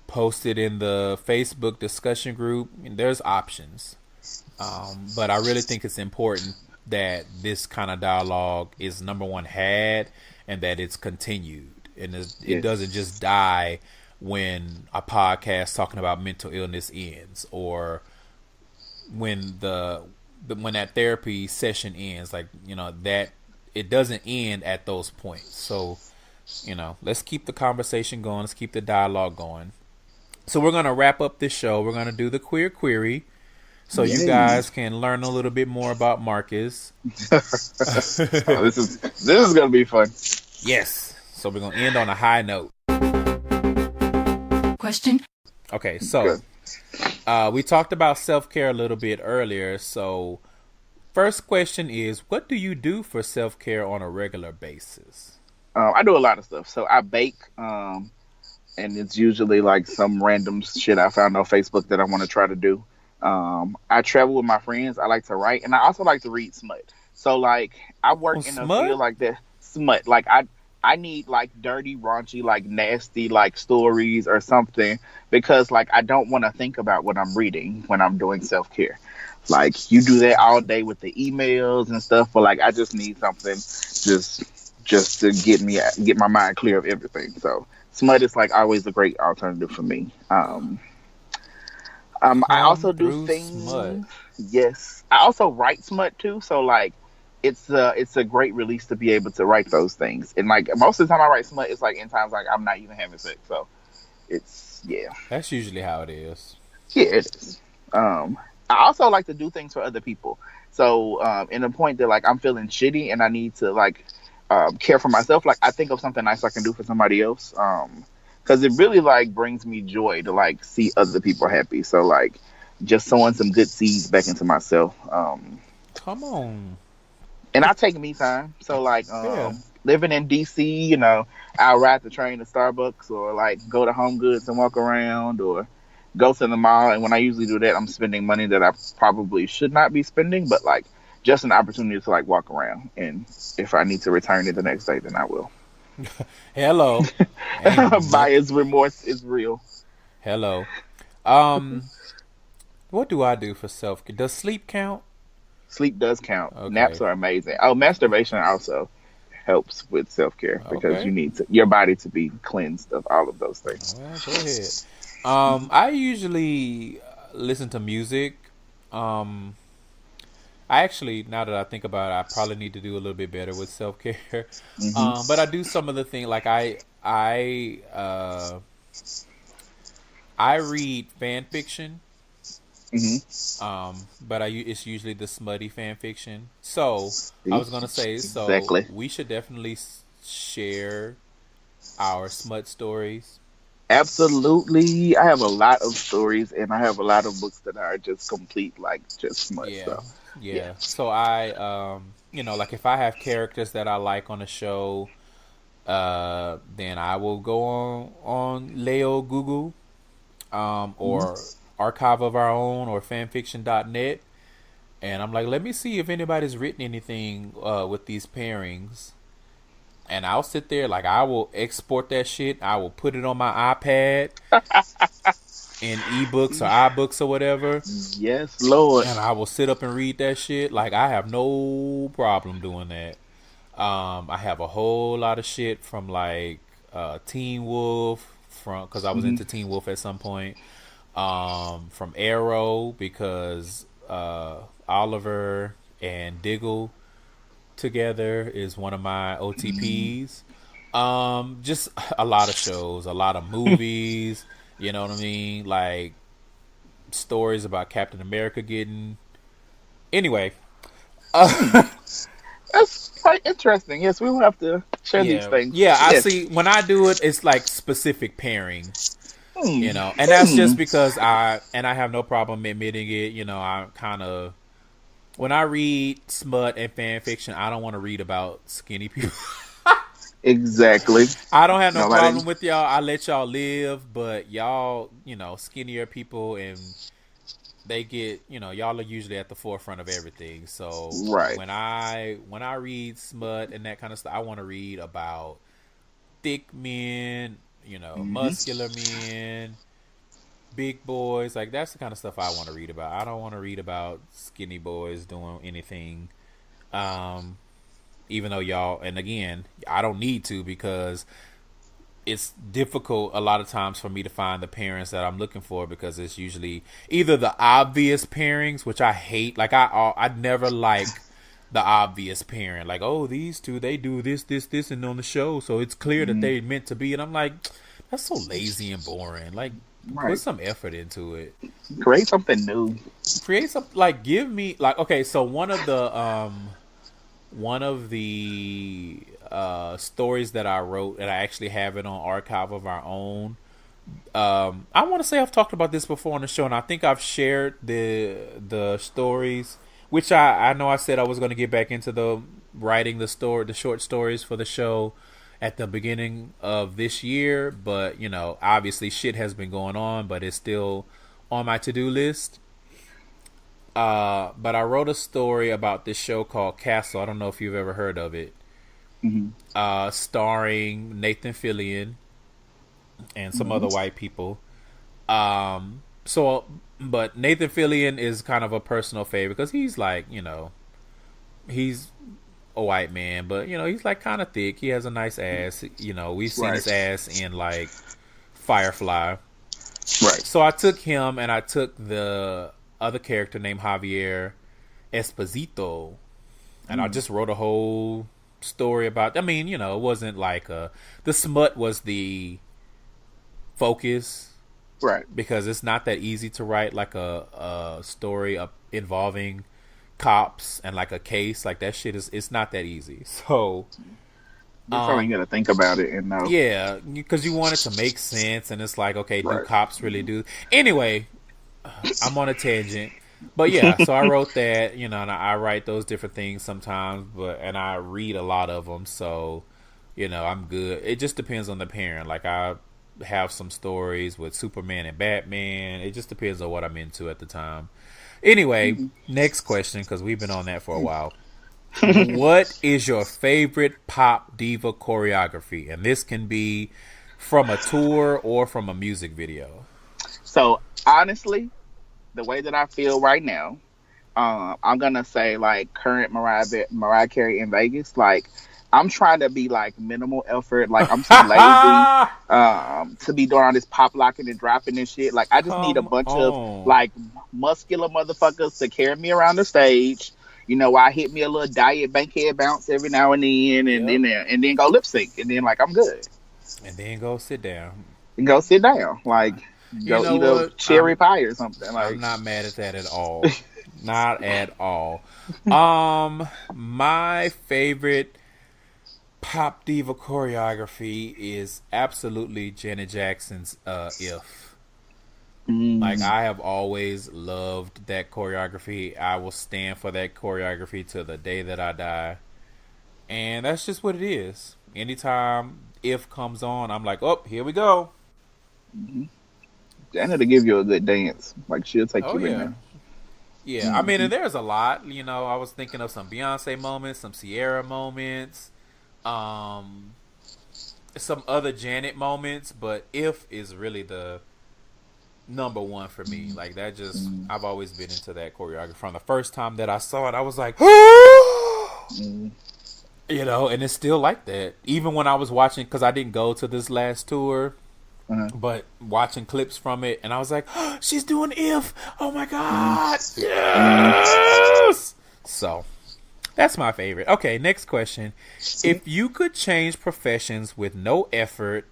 post it in the Facebook discussion group. There's options. But I really think it's important that this kind of dialogue is, number one, had, and that it's continued, and it doesn't just die when a podcast talking about mental illness ends, or when when that therapy session ends. Like, you know, that it doesn't end at those points. So, you know, let's keep the conversation going. Let's keep the dialogue going. So we're going to wrap up this show. We're going to do the queer query, so you guys can learn a little bit more about Marcus. This is going to be fun. Yes. So we're going to end on a high note. Question. Okay, so we talked about self-care a little bit earlier. So first question is, what do you do for self-care on a regular basis? I do a lot of stuff. So I bake, and it's usually like some random shit I found on Facebook that I want to try to do. I travel with my friends. I like to write, and I also like to read smut. So like I work in a field like that. Smut. Like I need like dirty, raunchy, like nasty, like stories or something, because like I don't want to think about what I'm reading when I'm doing self-care. Like you do that all day with the emails and stuff, but like I just need something just to get my mind clear of everything. So smut is like always a great alternative for me. I also do things. Smut. Yes, I also write smut too. So like, it's a great release to be able to write those things. And like most of the time I write smut, it's like in times like I'm not even having sex. So it's That's usually how it is. Yeah, it is. I also like to do things for other people. So in a point that like I'm feeling shitty and I need to like care for myself, like I think of something nice I can do for somebody else. Because it really like brings me joy to like see other people happy. So like just sowing some good seeds back into myself. Come on. And I take me time. So like Yeah. living in DC, you know, I'll ride the train to Starbucks or like go to Home Goods and walk around or go to the mall. And when I usually do that, I'm spending money that I probably should not be spending, but like just an opportunity to like walk around. And if I need to return it the next day, then I will. Hello. Ain't nothing. Buyer's remorse is real. Hello. Um, what do I do for self care? Does sleep count? Sleep does count. Okay. Naps are amazing. Oh, masturbation also helps with self care because you Okay. need your body to be cleansed of all of those things. Well, go ahead. I usually listen to music. Um, I actually, now that I think about it, I probably need to do a little bit better with self care. Hmm. But I do some of the things like I read fan fiction. Hmm. But it's usually the smutty fan fiction. So I was gonna say, so Exactly. we should definitely share our smut stories. Absolutely. I have a lot of stories and I have a lot of books that are just complete, like just smut. Yeah, So, yeah. yeah. So like if I have characters that I like on a show, then I will go on Leo Google, Hmm. or Archive of Our Own or fanfiction.net, and I'm like, let me see if anybody's written anything with these pairings. And I'll sit there, like I will export that shit. I will put it on my iPad in ebooks or iBooks or whatever, Yes, Lord. and I will sit up and read that shit. Like I have no problem doing that. I have a whole lot of shit from like Teen Wolf, from because I was Hmm. into Teen Wolf at some point. From Arrow because Oliver and Diggle together is one of my OTPs. Just a lot of shows, a lot of movies. You know what I mean? Like stories about Captain America getting. Anyway, That's quite interesting. Yes, we will have to share these yeah, things. yeah. I Yes. see. When I do it, it's like specific pairings. Hmm. And that's just because I have no problem admitting it. I kind of when I read smut and fan fiction, I don't want to read about skinny people. Exactly. I don't have no Nobody. problem with y'all. I let y'all live, but y'all, skinnier people, and they get, y'all are usually at the forefront of everything. So Right. when I read smut and that kind of stuff, I want to read about thick men, Hmm. muscular men, big boys. Like that's the kind of stuff I want to read about. I don't want to read about skinny boys doing anything. Um, Even though y'all, and again, I don't need to because it's difficult a lot of times for me to find the parents that I'm looking for because it's usually either the obvious pairings, which I hate. Like I never like the obvious parent. Like, oh, these two they do this, this, this, and on the show, so it's clear that Hmm. they meant to be. And I'm like, that's so lazy and boring. Like, put Right. some effort into it. Create something new. Create some, like, give me, like, okay, so one of the stories that I wrote, and I actually have it on Archive of Our Own. I want to say I've talked about this before on the show, and I think I've shared the stories, which I know I said I was going to get back into the writing the short stories for the show at the beginning of this year, but obviously shit has been going on, but it's still on my to-do list. But I wrote a story about this show called Castle. I don't know if you've ever heard of it. Hmm. Starring Nathan Fillion and some Hmm. other white people. But Nathan Fillion is kind of a personal favorite because he's like, he's a white man, but he's like kind of thick. He has a nice ass. We've seen his Right. ass in like Firefly. Right. So I took him and I took the other character named Javier Esposito, and I Mm. just wrote a whole story about. I mean, it wasn't like the smut was the focus Right. because it's not that easy to write like a story involving cops and like a case like that shit is it's not that easy. So That's all you got to think about it and know. yeah, because you want it to make sense, and it's like, okay, do Right. cops really do? Anyway, I'm on a tangent. But yeah, so I wrote that, and I write those different things sometimes, and I read a lot of them, so I'm good. It just depends on the parent. Like I have some stories with Superman and Batman. It just depends on what I'm into at the time. Anyway, next question, because we've been on that for a while. What is your favorite pop diva choreography? And this can be from a tour or from a music video. So honestly, the way that I feel right now, I'm gonna say like current Mariah Carey in Vegas. Like I'm trying to be like minimal effort. Like I'm too lazy to be doing all this pop locking and dropping and shit. Like I just need a Come bunch of on. like muscular motherfuckers to carry me around the stage. I hit me a little diet bankhead bounce every now and then, Yep. and then go lip sync, and then like I'm good. And then go sit down. And go sit down, like You go know eat a what? cherry pie or something. I'm Like not mad at that at all. Not at all. My favorite pop diva choreography is absolutely Janet Jackson's "If." Like I have always loved that choreography. I will stand for that choreography to the day that I die. And that's just what it is. Anytime "If" comes on, I'm like, oh, here we go. Janet to give you a good dance. Like she'll take Oh you in yeah. there. Yeah, I mean, and there's a lot. I was thinking of some Beyonce moments, some Sierra moments, um, some other Janet moments, but "If" is really the number one for me. Like that, just I've always been into that choreography. From the first time that I saw it, I was like, and it's still like that. Even when I was watching, because I didn't go to this last tour. But watching clips from it, and I was like, oh, she's doing "If." Oh my god. Yes. So that's my favorite. Okay, next question. If you could change professions with no effort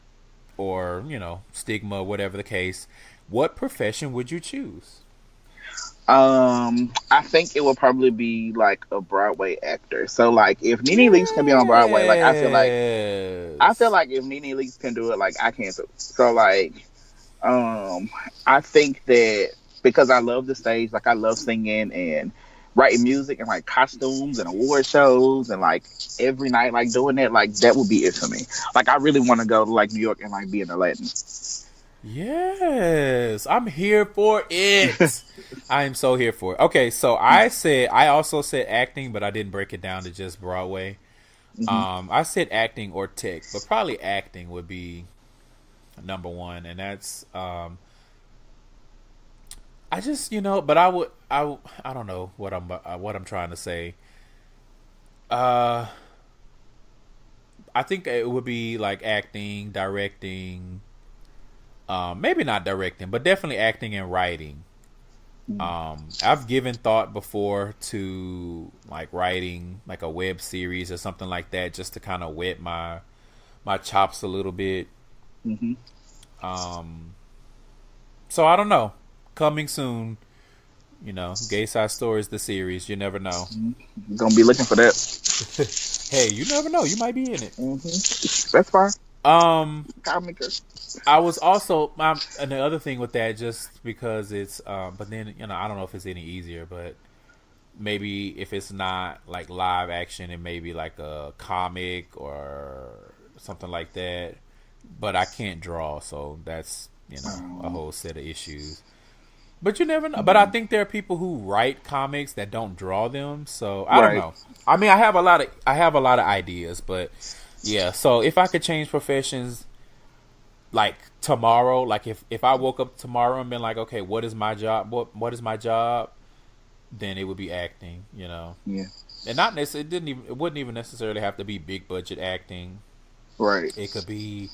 or, stigma, whatever the case, what profession would you choose? I think it will probably be like a Broadway actor. So like if Nene Leakes can be on Broadway, like I feel Yes. like if Nene Leakes can do it, like I can too. So like I think that because I love the stage, like I love singing and writing music and like costumes and award shows and like every night like doing that, like that would be it for me. Like I really want to go to like New York and like be in Aladdin. Yes, I'm here for it. I am so here for it. Okay, so I also said acting, but I didn't break it down to just Broadway. I said acting or tech, but probably acting would be number one, and that's I just but I don't know what I'm trying to say. Uh, I think it would be like acting, directing, maybe not directing, but definitely acting and writing. I've given thought before to like writing like a web series or something like that, just to kind of whet my chops a little bit. Mm-hmm. So I don't know. Coming soon, Gayside Stories, the series. You never know. Gonna be looking for that. Hey, you never know. You might be in it. That's fine. Um, I was also and the other thing with that, just because it's but then I don't know if it's any easier, but maybe if it's not like live action, it may be like a comic or something like that. But I can't draw, so that's a whole set of issues. But you never know. But I think there are people who write comics that don't draw them, so I don't know. I mean, I have a lot of ideas, but yeah. So if I could change professions, like tomorrow, like if I woke up tomorrow and been like, okay, what is my job? What is my job? Then it would be acting, Yeah. and not necessarily. It wouldn't even necessarily have to be big budget acting. Right. It could be,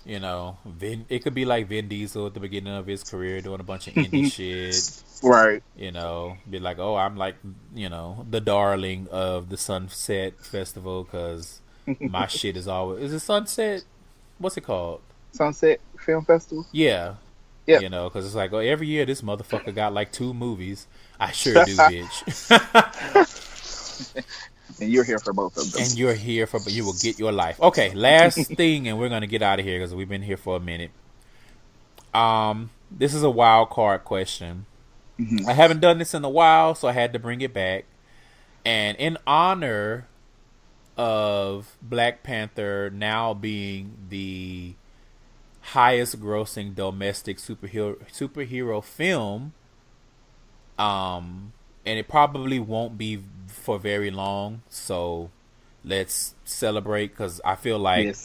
it could be like Vin Diesel at the beginning of his career doing a bunch of indie shit. Right. Be like, oh, I'm like, the darling of the Sunset Festival because my shit is always. Is it Sunset? What's it called? Sunset Film Festival. Yeah. Yeah. Because it's like, oh, every year this motherfucker got like 2 movies. I sure do, bitch. And you're here for both of them. And you're here but you will get your life. Okay, last thing, and we're gonna get out of here because we've been here for a minute. This is a wild card question. Mm-hmm. I haven't done this in a while, so I had to bring it back. And in honor of Black Panther now being the highest grossing domestic superhero film, and it probably won't be for very long, so let's celebrate, because I feel like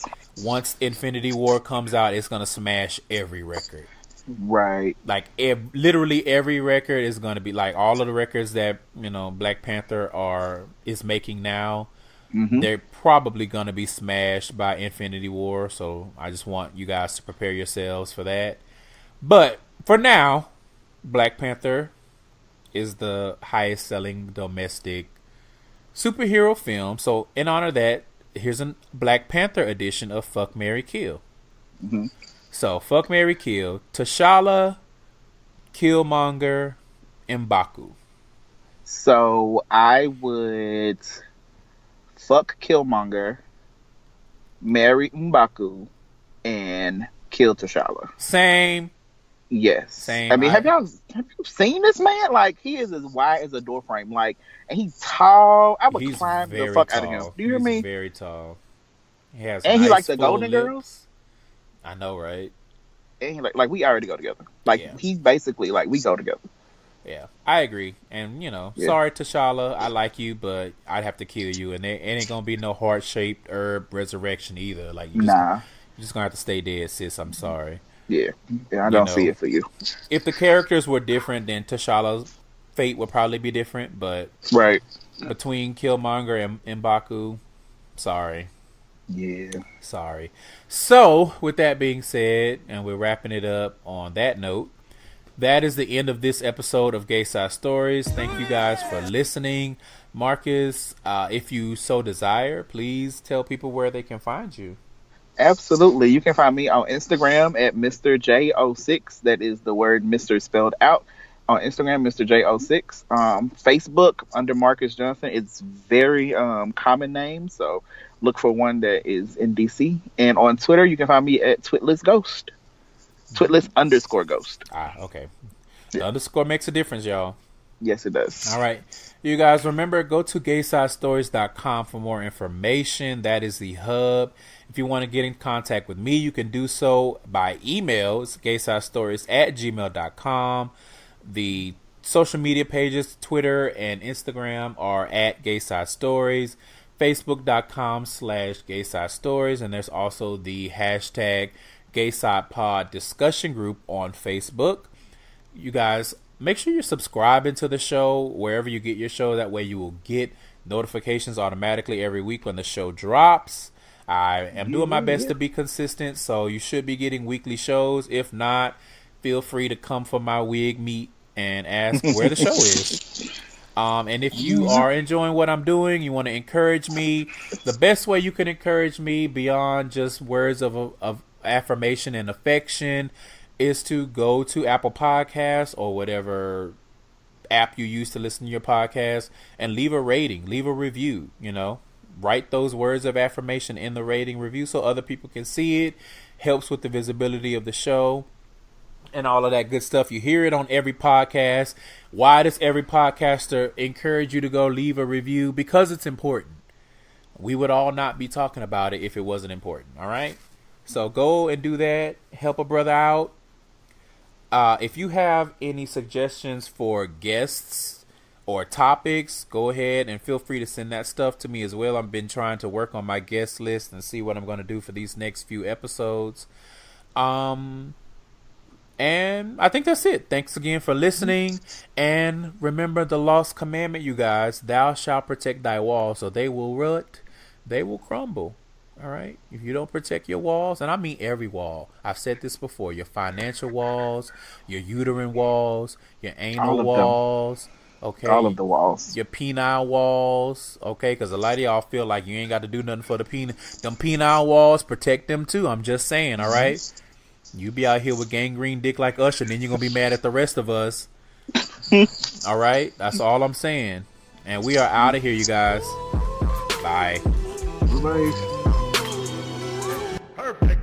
once Infinity War comes out, it's gonna smash every record. Right. Like literally every record is gonna be like all of the records that Black Panther is making now. Mm-hmm. They're probably gonna be smashed by Infinity War, so I just want you guys to prepare yourselves for that. But for now, Black Panther is the highest selling domestic superhero film. So in honor of that, here's a Black Panther edition of Fuck, Marry, Kill. Mm-hmm. So Fuck, Marry, Kill: T'Challa, Killmonger, M'Baku. So I would fuck Killmonger, marry M'Baku, and kill T'Challa. Same. Yes. Same. I mean, have you seen this man? Like, he is as wide as a door frame. Like, and he's tall. I would climb the fuck out of him. Do you hear me? He's very tall. He has and nice, he likes the full Golden lips. Girls. I know, right? And he like we already go together. Like, he's basically like we go together. Yeah, I agree. And sorry T'Challa, I like you, but I'd have to kill you, and it ain't gonna be no heart-shaped herb resurrection either. Like, you're just gonna have to stay dead, sis. I'm sorry. Yeah, I don't see it for you. If the characters were different, then T'Challa's fate would probably be different. But between Killmonger and M'Baku, sorry. Yeah. Sorry. So, with that being said, and we're wrapping it up on that note, that is the end of this episode of Gayside Stories. Thank you guys for listening. Marcus, if you so desire, please tell people where they can find you. Absolutely. You can find me on Instagram at Mr. J06. That is the word Mr. spelled out. On Instagram, Mr. J06. Facebook, under Marcus Johnson. It's very common name, so look for one that is in DC. And on Twitter, you can find me at Twitless Ghost. Twitless_Ghost. Okay. The underscore makes a difference, y'all. Yes, it does. All right. You guys, remember, go to GaysideStories.com for more information. That is the hub. If you want to get in contact with me, you can do so by email. It's GaysideStories@gmail.com. The social media pages, Twitter and Instagram, are at GaysideStories. Facebook.com/GaysideStories. And there's also the hashtag GaysidePod discussion group on Facebook. You guys, make sure you're subscribing to the show wherever you get your show. That way you will get notifications automatically every week when the show drops. I am doing my best to be consistent, so you should be getting weekly shows. If not, feel free to come for my wig meet and ask where the show is. And if you are enjoying what I'm doing, you want to encourage me, the best way you can encourage me beyond just words of affirmation and affection is to go to Apple Podcasts or whatever app you use to listen to your podcast and leave a rating, leave a review. Write those words of affirmation in the rating review so other people can see it. Helps with the visibility of the show and all of that good stuff. You hear it on every podcast. Why does every podcaster encourage you to go leave a review? Because it's important. We would all not be talking about it if it wasn't important. All right. So go and do that. Help a brother out. If you have any suggestions for guests or topics, go ahead and feel free to send that stuff to me as well. I've been trying to work on my guest list and see what I'm going to do for these next few episodes. And I think that's it. Thanks again for listening. And remember the lost commandment, you guys. Thou shalt protect thy walls, or they will rot, they will crumble. All right. If you don't protect your walls, and I mean every wall. I've said this before. Your financial walls, your uterine walls, your anal walls. Okay. All of the walls. Your penile walls. Okay. Because a lot of y'all feel like you ain't got to do nothing for the them penile walls. Protect them too. I'm just saying. All right. You be out here with gangrene dick like Usher, and then you're going to be mad at the rest of us. All right. That's all I'm saying. And we are out of here, you guys. Bye. Bye. Perfect.